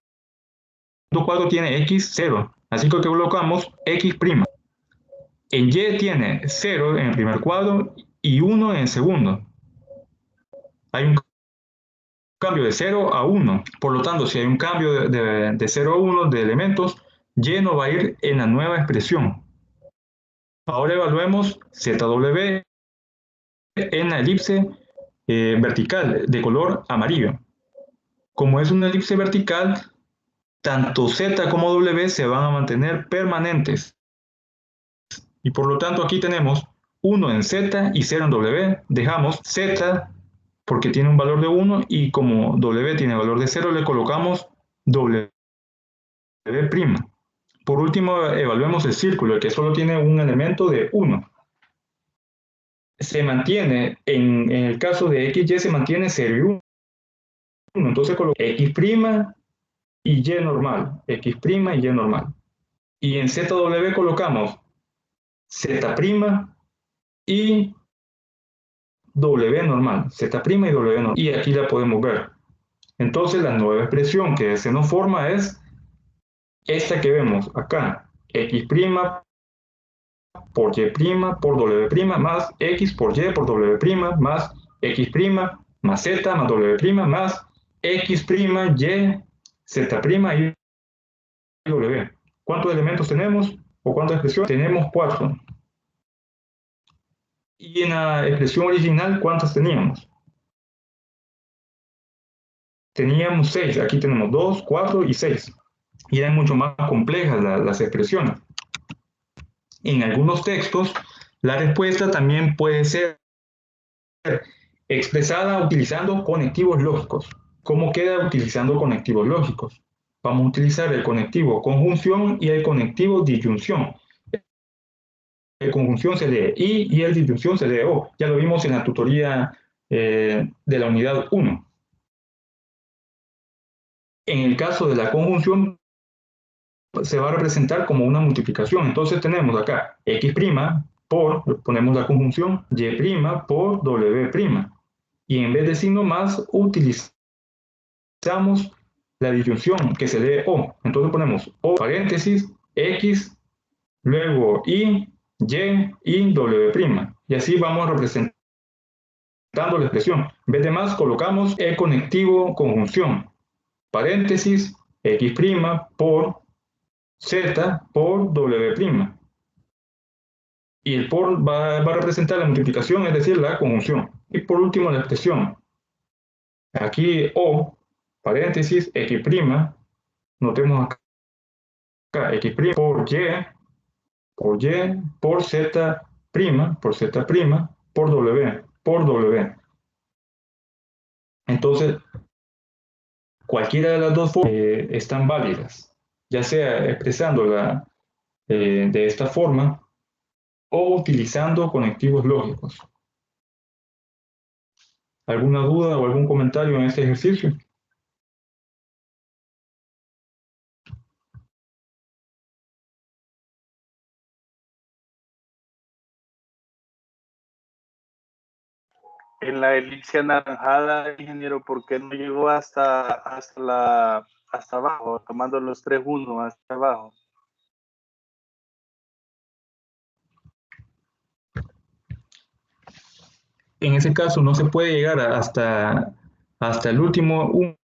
cuadro tiene X 0. Así que colocamos X'. En Y tiene 0 en el primer cuadro y 1 en el segundo. Hay un cambio de 0 a 1. Por lo tanto, si hay un cambio de 0 a 1 de elementos, Y no va a ir en la nueva expresión. Ahora evaluemos ZW en la elipse vertical de color amarillo. Como es una elipse vertical, tanto Z como W se van a mantener permanentes. Y por lo tanto aquí tenemos 1 en Z y 0 en W. Dejamos Z porque tiene un valor de 1 y como W tiene valor de 0 le colocamos W'. W'. Por último, evaluemos el círculo, el que solo tiene un elemento de 1. Se mantiene, en el caso de XY, se mantiene 0 y 1. Entonces coloco X' y Y normal, X' y Y normal. Y en ZW colocamos Z' y W normal, Z' y W normal. Y aquí la podemos ver. Entonces la nueva expresión que se nos forma es esta que vemos acá. X' por Y' por W' más X por Y por W' más X' más Z más W' más X', Y, Z' y W. ¿Cuántos elementos tenemos? ¿O cuántas expresiones? Tenemos 4. Y en la expresión original, ¿cuántas teníamos? Teníamos 6. Aquí tenemos 2, 4 y 6. Y eran mucho más complejas las expresiones. En algunos textos, la respuesta también puede ser expresada utilizando conectivos lógicos. ¿Cómo queda utilizando conectivos lógicos? Vamos a utilizar el conectivo conjunción y el conectivo disyunción. El conjunción se lee y el disyunción se lee o. Ya lo vimos en la tutoría de la unidad 1. En el caso de la conjunción, se va a representar como una multiplicación. Entonces tenemos acá X' por, ponemos la conjunción, Y' por W'. Y en vez de signo más, utilizamos la disyunción que se lee O. Entonces ponemos O paréntesis, X, luego Y y W'. Y así vamos representando la expresión. En vez de más, colocamos el conectivo conjunción, paréntesis, X' por Z por W'. Y el por va a representar la multiplicación, es decir, la conjunción. Y por último, la expresión. Aquí O, paréntesis, X', notemos acá, X' por Y, por Z', por W. Entonces, cualquiera de las dos formas están válidas, ya sea expresándola de esta forma o utilizando conectivos lógicos. ¿Alguna duda o algún comentario en este ejercicio? En la elipse anaranjada, ingeniero, ¿por qué no llegó hasta abajo, tomando los 3-1 hasta abajo? En ese caso no se puede llegar hasta el último 1,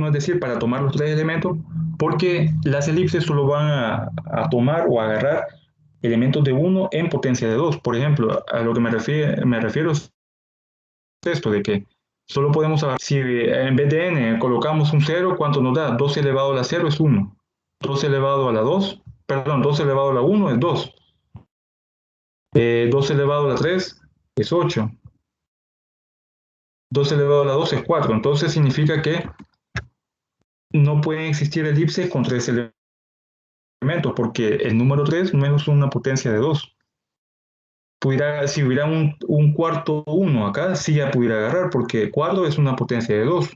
es decir, para tomar los 3 elementos, porque las elipses solo van a tomar o agarrar elementos de 1 en potencia de 2. Por ejemplo, a lo que me refiero es esto, de que solo podemos agarrar, si en vez de n colocamos un 0, ¿cuánto nos da? 2 elevado a la 0 es 1. 2 elevado a la 2, perdón, 2 elevado a la 1 es 2. 2 elevado a la 3 es 8. 2 elevado a la 2 es 4. Entonces significa que no pueden existir elipses con 3 elementos, porque el número 3 no es una potencia de 2. Si hubiera un cuarto 1 acá, sí ya pudiera agarrar, porque 4 es una potencia de 2.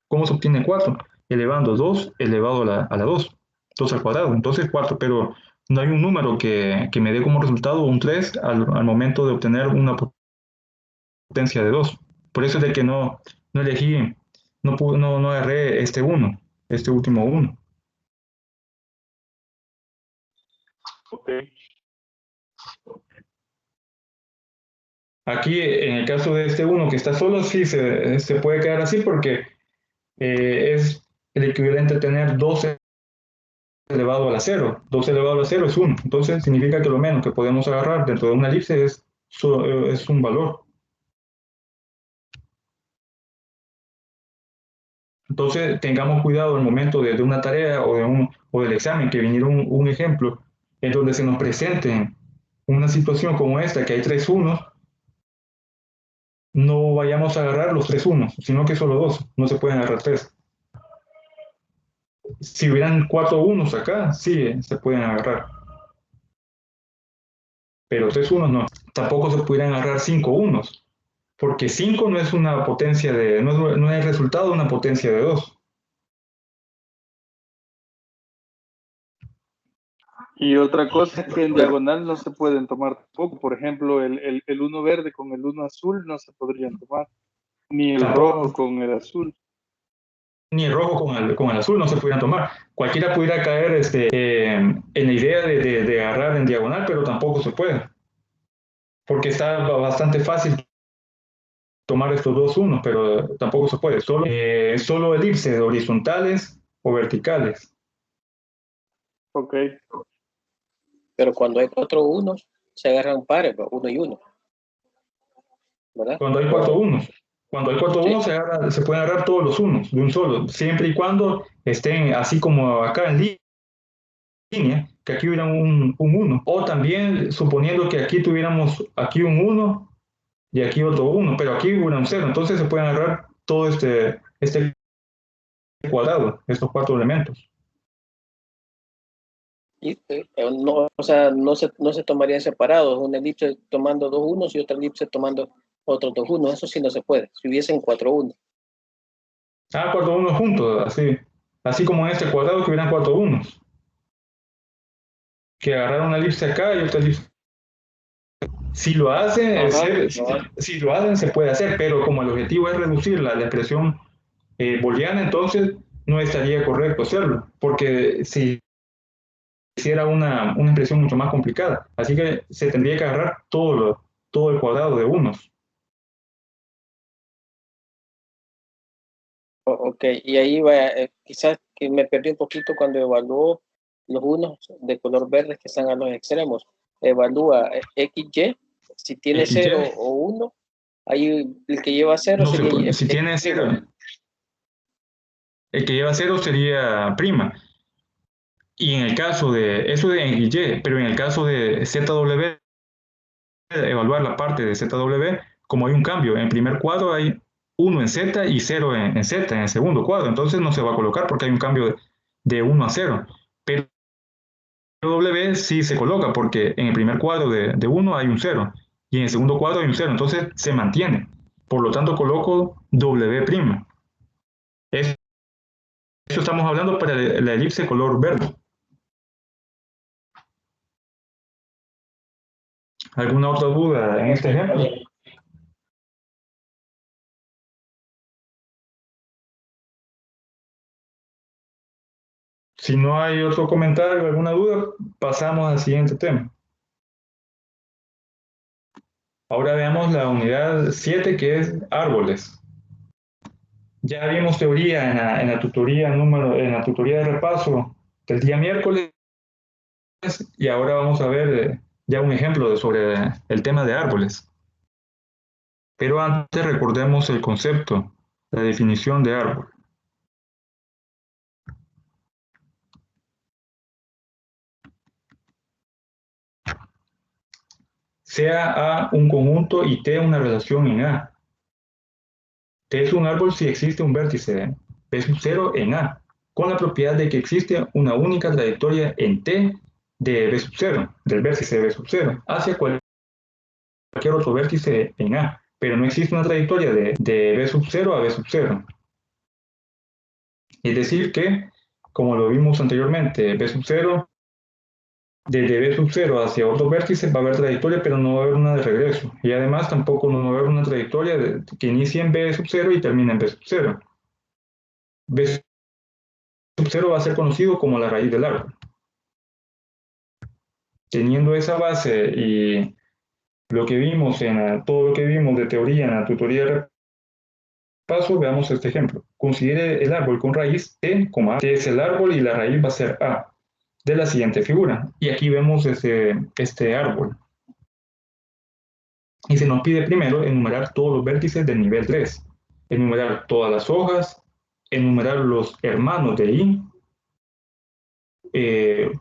¿Cómo se obtiene 4? Elevando 2 elevado a la 2. 2 al cuadrado. Entonces 4, pero no hay un número que me dé como resultado un 3 al momento de obtener una potencia de 2. Por eso es de que no elegí, no agarré este 1, este último 1. Ok. Aquí, en el caso de este 1 que está solo, sí se puede quedar así porque es el equivalente a tener 2 elevado a la 0. 2 elevado a la 0 es 1. Entonces significa que lo menos que podemos agarrar dentro de una elipse es un valor. Entonces tengamos cuidado al momento de una tarea o del examen, que viniera un ejemplo en donde se nos presente una situación como esta, que hay 3 unos, no vayamos a agarrar los 3 unos, sino que solo 2, no se pueden agarrar 3. si hubieran 4 unos acá, sí, se pueden agarrar. Pero 3 unos no. Tampoco se pudieran agarrar 5 unos, porque 5 no es una potencia de, no es el resultado de una potencia de 2. Y otra cosa es que en diagonal no se pueden tomar tampoco. Por ejemplo, el uno verde con el uno azul no se podrían tomar, ni el rojo Tampoco, con el azul. ni el rojo con el azul no se pudieran tomar. Cualquiera pudiera caer en la idea de agarrar en diagonal, pero tampoco se puede, porque está bastante fácil tomar estos 2 unos, pero tampoco se puede. Solo elipses horizontales o verticales. Ok. Pero cuando hay 4 unos, se agarran pares, ¿va? Uno y uno, ¿verdad? Cuando hay 4 unos. Cuando hay 4 Sí. unos se pueden agarrar todos los unos de un solo, siempre y cuando estén así como acá en línea, que aquí hubiera un 1. O también suponiendo que aquí tuviéramos aquí un 1 y aquí otro 1, pero aquí hubiera un 0. Entonces se pueden agarrar todo este cuadrado, estos 4 elementos. Y, no, o sea, no se tomarían separados, una elipse tomando 2 unos y otra elipse tomando otros 2 unos. Eso sí no se puede, si hubiesen 4 unos. Ah, 4 unos juntos, así como en este cuadrado que hubieran 4 unos, que agarraron una elipse acá y otra elipse. Si lo hacen, Ajá. si lo hacen se puede hacer, pero como el objetivo es reducir la expresión booleana, entonces no estaría correcto hacerlo, porque si hiciera una expresión mucho más complicada, así que se tendría que agarrar todo el cuadrado de unos. Ok, y ahí va, quizás que me perdí un poquito cuando evaluó los unos de color verde que están a los extremos. Evalúa XY, si tiene XY, 0 o 1, ahí el que lleva 0 no se sería puede, si X'. tiene cero, el que lleva cero sería prima. Y en el caso de, eso de XY, pero en el caso de ZW, evaluar la parte de ZW, como hay un cambio, en el primer cuadro hay 1 en Z y 0 en Z, en el segundo cuadro, entonces no se va a colocar porque hay un cambio de 1 a 0. Pero W sí se coloca porque en el primer cuadro de 1 hay un 0 y en el segundo cuadro hay un 0, entonces se mantiene. Por lo tanto, coloco W'. Eso estamos hablando para la elipse color verde. ¿Alguna otra duda en este ejemplo? Si no hay otro comentario, alguna duda, pasamos al siguiente tema. Ahora veamos la unidad 7 que es árboles. Ya vimos teoría en la tutoría de repaso del día miércoles y ahora vamos a ver ya un ejemplo sobre el tema de árboles. Pero antes recordemos el concepto, la definición de árbol. Sea A un conjunto y T una relación en A. T es un árbol si existe un vértice P sub 0 en A, con la propiedad de que existe una única trayectoria en T de B sub 0, del vértice de B sub 0, hacia cualquier otro vértice en A, pero no existe una trayectoria de B sub 0 a B sub 0. Es decir que, como lo vimos anteriormente, B sub 0, desde B sub 0 hacia otro vértice va a haber trayectoria, pero no va a haber una de regreso. Y además tampoco no va a haber una trayectoria que inicie en B sub 0 y termine en B sub 0. B sub 0 va a ser conocido como la raíz del árbol. Teniendo esa base y lo que vimos todo lo que vimos de teoría en la tutoría de repaso, veamos este ejemplo. Considere el árbol con raíz T, A, T es el árbol y la raíz va a ser A, de la siguiente figura. Y aquí vemos este árbol. Y se nos pide primero enumerar todos los vértices del nivel 3, enumerar todas las hojas, enumerar los hermanos de I,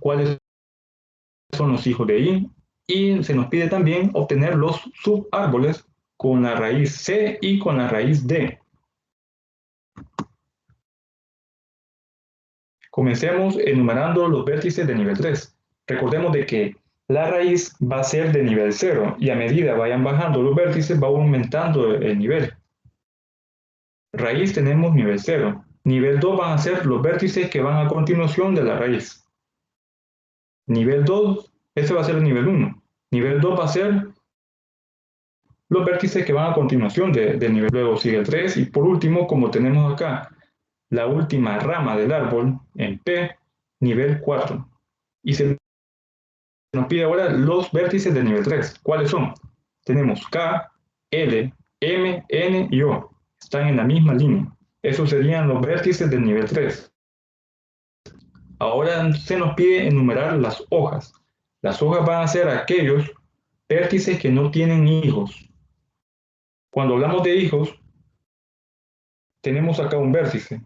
cuáles son los hijos de I, y se nos pide también obtener los subárboles con la raíz C y con la raíz D. Comencemos enumerando los vértices de nivel 3. Recordemos de que la raíz va a ser de nivel 0 y a medida vayan bajando los vértices va aumentando el nivel. Raíz tenemos nivel 0. Nivel 2 van a ser los vértices que van a continuación de la raíz. Nivel 2, ese va a ser el nivel 1. Nivel 2 va a ser los vértices que van a continuación del nivel. Luego sigue el 3 y por último, como tenemos acá la última rama del árbol en P, nivel 4. Y se nos pide ahora los vértices del nivel 3. ¿Cuáles son? Tenemos K, L, M, N y O. Están en la misma línea. Esos serían los vértices del nivel 3. Ahora se nos pide enumerar las hojas. Las hojas van a ser aquellos vértices que no tienen hijos. Cuando hablamos de hijos, tenemos acá un vértice.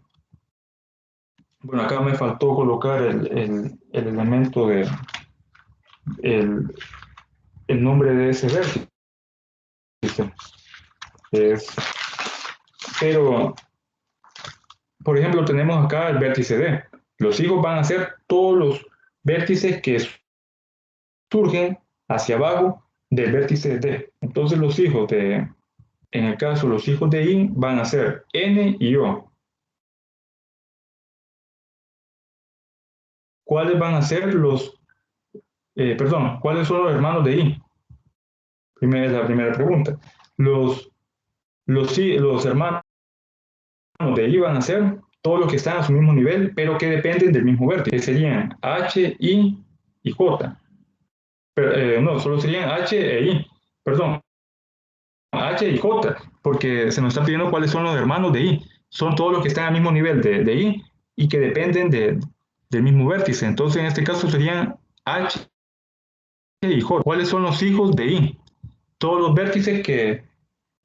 Bueno, acá me faltó colocar el elemento de el, el nombre de ese vértice. Es, pero, por ejemplo, tenemos acá el vértice D. Los hijos van a ser todos los vértices que surgen hacia abajo del vértice D. Entonces los hijos de, en el caso los hijos de I van a ser N y O. ¿Cuáles van a ser los, cuáles son los hermanos de I? Es la primera pregunta. Los hermanos de I van a ser todos los que están a su mismo nivel, pero que dependen del mismo vértice, que serían H, I y J. Pero, no, solo serían H e I. Perdón, H y J, porque se nos está pidiendo cuáles son los hermanos de I. Son todos los que están al mismo nivel de I y que dependen del mismo vértice. Entonces, en este caso serían H y J. ¿Cuáles son los hijos de I? Todos los vértices que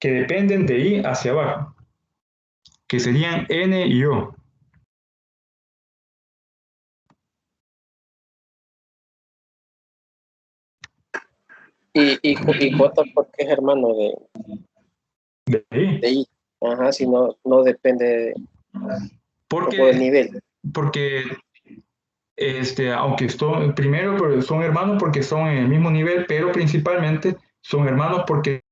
dependen de I hacia abajo, que serían N y O. Y J porque es hermano De I. de I. Ajá, si no, no depende por el Porque, nivel. porque aunque primero pero son hermanos porque son en el mismo nivel, pero principalmente son hermanos porque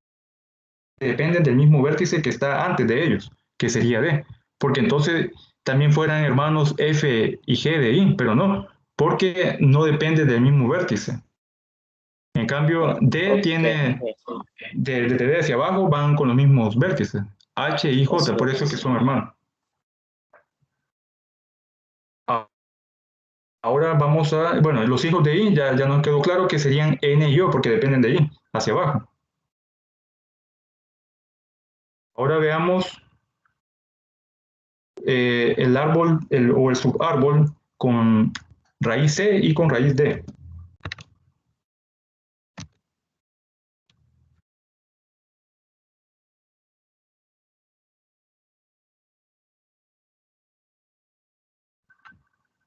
dependen del mismo vértice que está antes de ellos, que sería D. Porque entonces también fueran hermanos F y G de I, pero no, porque no depende del mismo vértice. En cambio, D Okay. tiene, de D hacia abajo van con los mismos vértices, H y J, por eso es que son hermanos. Ahora vamos a, bueno, los hijos de I ya nos quedó claro que serían N y O porque dependen de I, hacia abajo. Ahora veamos el árbol o el subárbol con raíz C y con raíz D.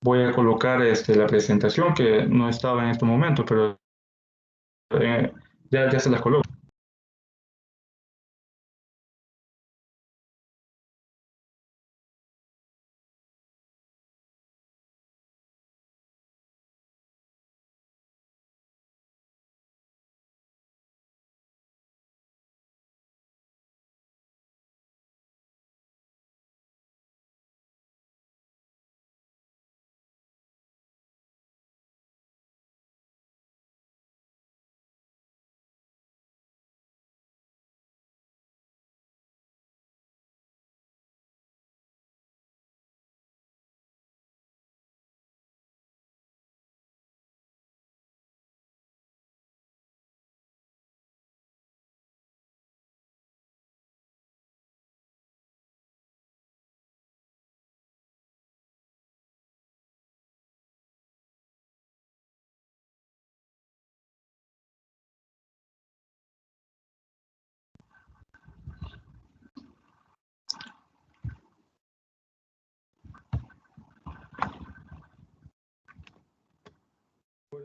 Voy a colocar la presentación que no estaba en este momento, pero ya se las coloco.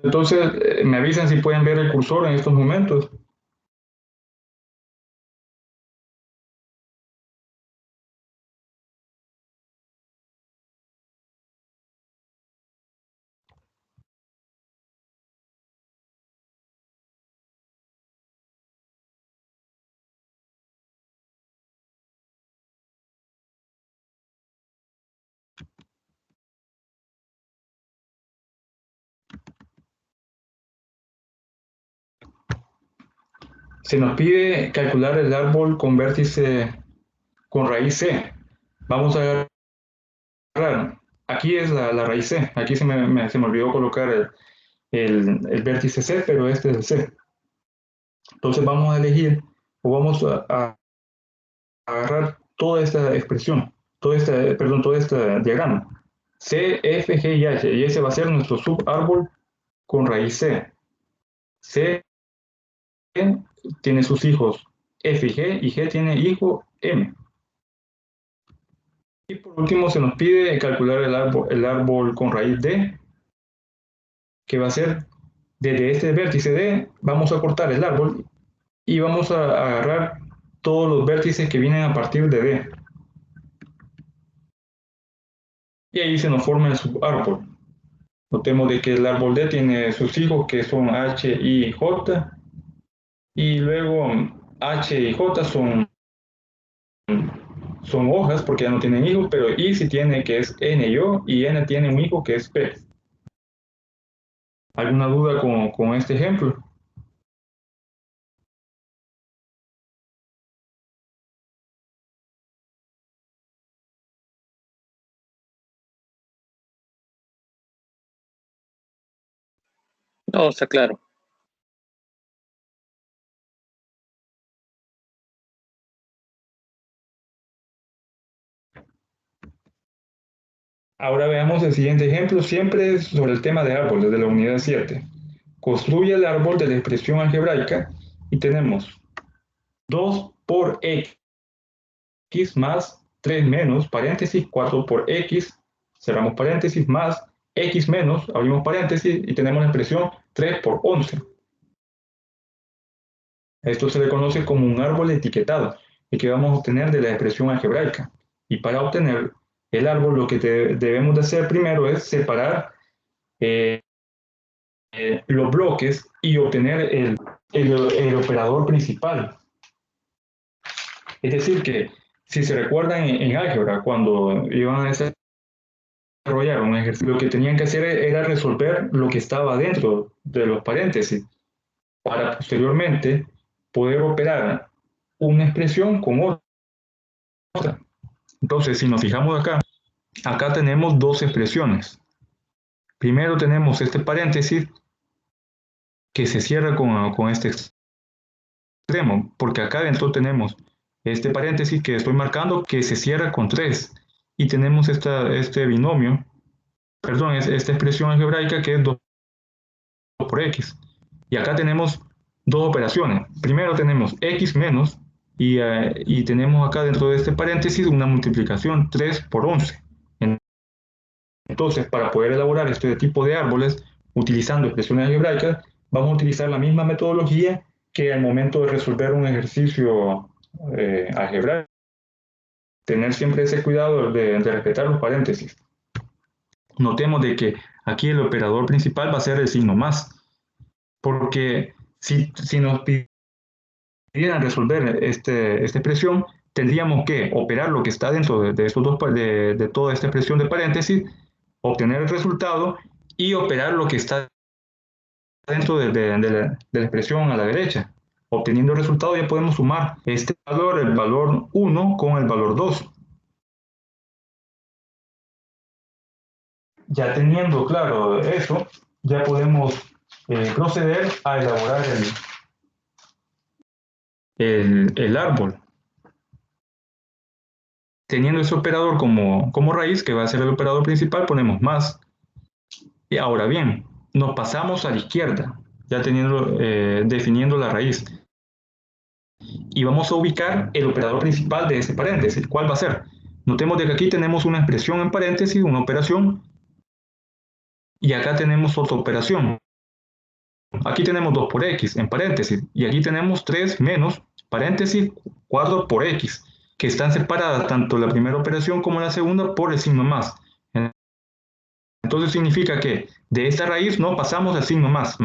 Entonces, me avisan si pueden ver el cursor en estos momentos. se nos pide calcular el árbol con vértice con raíz C. Vamos a agarrar, aquí es la raíz C, aquí se me olvidó colocar el vértice C, pero este es el C. Entonces vamos a elegir, o vamos a agarrar toda esta expresión, todo este diagrama, C, F, G y H, y ese va a ser nuestro subárbol con raíz C. C tiene sus hijos F y G tiene hijo M. Y por último se nos pide calcular el árbol con raíz D, que va a ser desde este vértice D, vamos a cortar el árbol y vamos a agarrar todos los vértices que vienen a partir de D. Y ahí se nos forma el subárbol. Notemos de que el árbol D tiene sus hijos que son H, I y J, y luego H y J son hojas porque ya no tienen hijos, pero I sí tiene, que es N y O, y N tiene un hijo que es P. ¿Alguna duda con este ejemplo? No, está claro. Ahora veamos el siguiente ejemplo, siempre sobre el tema de árboles de la unidad 7. Construye el árbol de la expresión algebraica y tenemos 2 por x más 3 menos, paréntesis, 4 por x, cerramos paréntesis, más x menos, abrimos paréntesis y tenemos la expresión 3 por 11. Esto se le conoce como un árbol etiquetado y que vamos a obtener de la expresión algebraica. Y para obtener el árbol lo que debemos de hacer primero es separar los bloques y obtener el operador principal. Es decir que, si se recuerdan en álgebra, cuando iban a desarrollar un ejercicio, lo que tenían que hacer era resolver lo que estaba dentro de los paréntesis, para posteriormente poder operar una expresión con otra. Entonces, si nos fijamos acá tenemos dos expresiones. Primero tenemos este paréntesis que se cierra con este extremo, porque acá dentro tenemos este paréntesis que estoy marcando que se cierra con 3 y tenemos este binomio, perdón, esta expresión algebraica que es 2 por x. Y acá tenemos dos operaciones. Primero tenemos x menos y tenemos acá dentro de este paréntesis una multiplicación 3 por 11. Entonces, para poder elaborar este tipo de árboles utilizando expresiones algebraicas, vamos a utilizar la misma metodología que al momento de resolver un ejercicio algebraico. Tener siempre ese cuidado de respetar los paréntesis. Notemos de que aquí el operador principal va a ser el signo más, porque si nos pidieran resolver esta expresión, tendríamos que operar lo que está dentro de estos de toda esta expresión de paréntesis, obtener el resultado y operar lo que está dentro de la expresión a la derecha. Obteniendo el resultado ya podemos sumar este valor, el valor 1 con el valor 2. Ya teniendo claro eso, ya podemos proceder a elaborar el árbol. Teniendo ese operador como raíz, que va a ser el operador principal, ponemos más. Y ahora bien, nos pasamos a la izquierda, ya definiendo la raíz. Y vamos a ubicar el operador principal de ese paréntesis. ¿Cuál va a ser? Notemos de que aquí tenemos una expresión en paréntesis, una operación, y acá tenemos otra operación. Aquí tenemos 2 por x en paréntesis, y aquí tenemos 3 menos, paréntesis, 4 por x, que están separadas tanto la primera operación como la segunda por el signo más. Entonces significa que de esta raíz no pasamos al signo más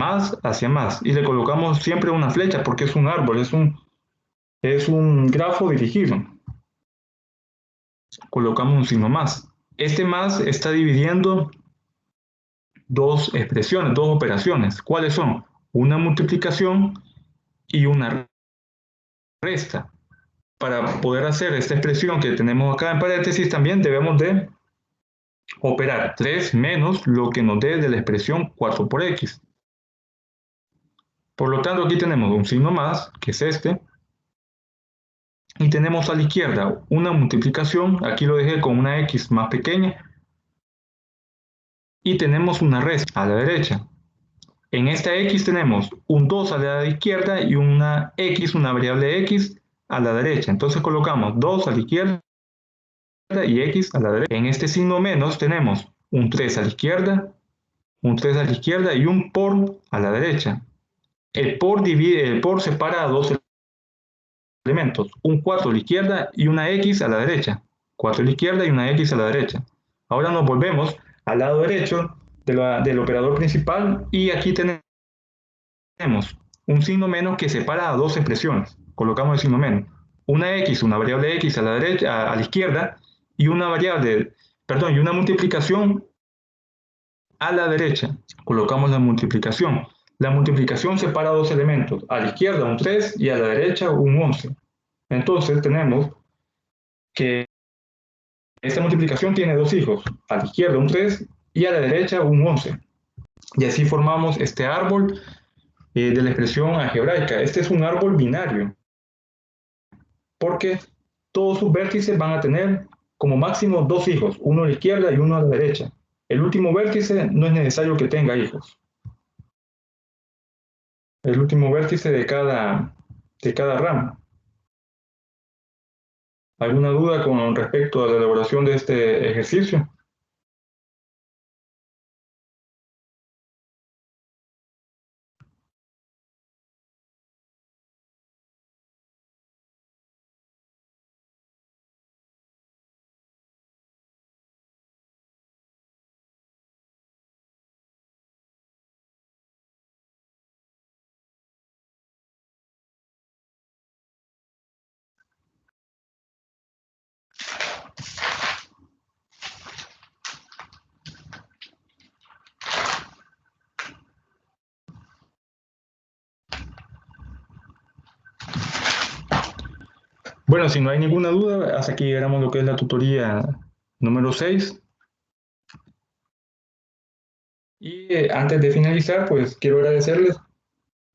hacia más, y le colocamos siempre una flecha porque es un árbol, es un grafo dirigido. Colocamos un signo más. Este más está dividiendo dos expresiones, dos operaciones. ¿Cuáles son? Una multiplicación y una resta. Para poder hacer esta expresión que tenemos acá en paréntesis, también debemos de operar 3 menos lo que nos dé de la expresión 4 por x. Por lo tanto, aquí tenemos un signo más, que es este, y tenemos a la izquierda una multiplicación, aquí lo dejé con una x más pequeña, y tenemos una resta a la derecha. En esta x tenemos un 2 a la izquierda y una x, una variable x, a la derecha. Entonces colocamos 2 a la izquierda y x a la derecha. En este signo menos tenemos un 3 a la izquierda, un 3 a la izquierda y un por a la derecha. El por separa a dos elementos, un 4 a la izquierda y una x a la derecha. 4 a la izquierda y una x a la derecha. Ahora nos volvemos al lado derecho del operador principal y aquí tenemos un signo menos que separa a dos expresiones. Colocamos el signo menos. Una x, una variable x a la derecha, a la izquierda, y una variable, perdón, y una multiplicación a la derecha. Colocamos la multiplicación. La multiplicación separa dos elementos. A la izquierda un 3 y a la derecha un 11. Entonces tenemos que esta multiplicación tiene dos hijos. A la izquierda un 3 y a la derecha un 11. Y así formamos este árbol de la expresión algebraica. Este es un árbol binario, porque todos sus vértices van a tener como máximo dos hijos, uno a la izquierda y uno a la derecha. El último vértice no es necesario que tenga hijos. El último vértice de cada rama. ¿Alguna duda con respecto a la elaboración de este ejercicio? Bueno, si no hay ninguna duda, hasta aquí llegamos a lo que es la tutoría número 6. Y antes de finalizar, pues quiero agradecerles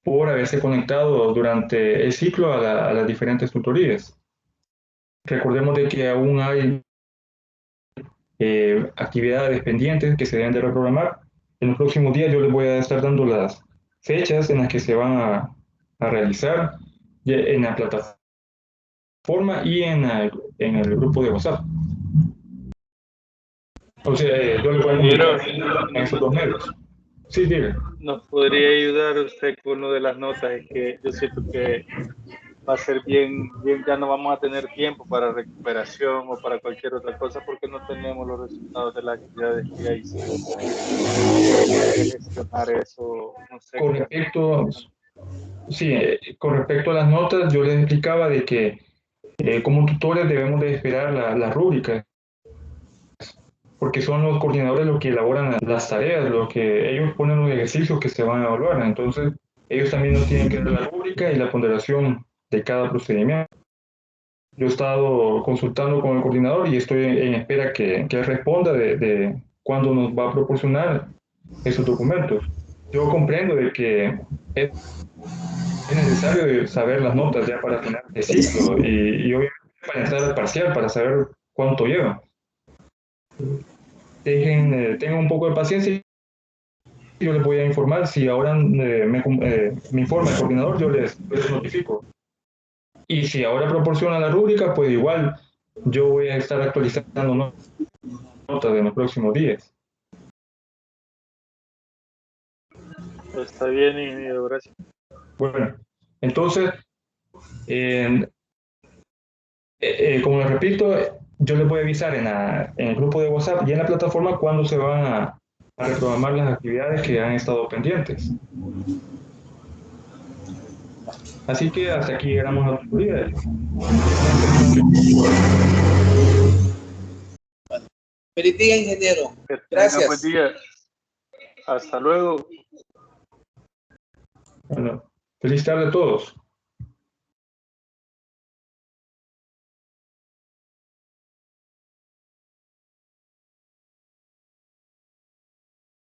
por haberse conectado durante el ciclo a las diferentes tutorías. Recordemos de que aún hay actividades pendientes que se deben de reprogramar. En los próximos días yo les voy a estar dando las fechas en las que se van a realizar en la plataforma y en el grupo de WhatsApp. O sea, yo les voy a comunicar en esos dos medios. Sí, dime. ¿Nos podría ayudar usted con uno de las notas? Es que yo siento que va a ser bien, ya no vamos a tener tiempo para recuperación o para cualquier otra cosa porque no tenemos los resultados de las actividades que ya hicimos. Gestionar eso, no sé. Con respecto a las notas, yo les explicaba de que como tutores debemos de esperar las rúbricas, porque son los coordinadores los que elaboran las tareas, los que ellos ponen los ejercicios que se van a evaluar. Entonces, ellos también nos tienen que dar la rúbrica y la ponderación de cada procedimiento. Yo he estado consultando con el coordinador y estoy en espera que él responda de cuándo nos va a proporcionar esos documentos. Yo comprendo de que es necesario saber las notas ya para final de ciclo y obviamente para entrar al parcial, para saber cuánto lleva. Tengan un poco de paciencia y yo les voy a informar. Si ahora me informa el coordinador, yo les notifico. Y si ahora proporciona la rúbrica, pues igual yo voy a estar actualizando notas en los próximos días. Está bien, ingeniero, gracias. Bueno, entonces, como les repito, yo les voy a avisar en el grupo de WhatsApp y en la plataforma cuándo se van a reprogramar las actividades que han estado pendientes. Así que hasta aquí llegamos a la tutoría. Feliz día, ingeniero. Gracias. Buen día. Hasta luego. Bueno, feliz tarde a todos.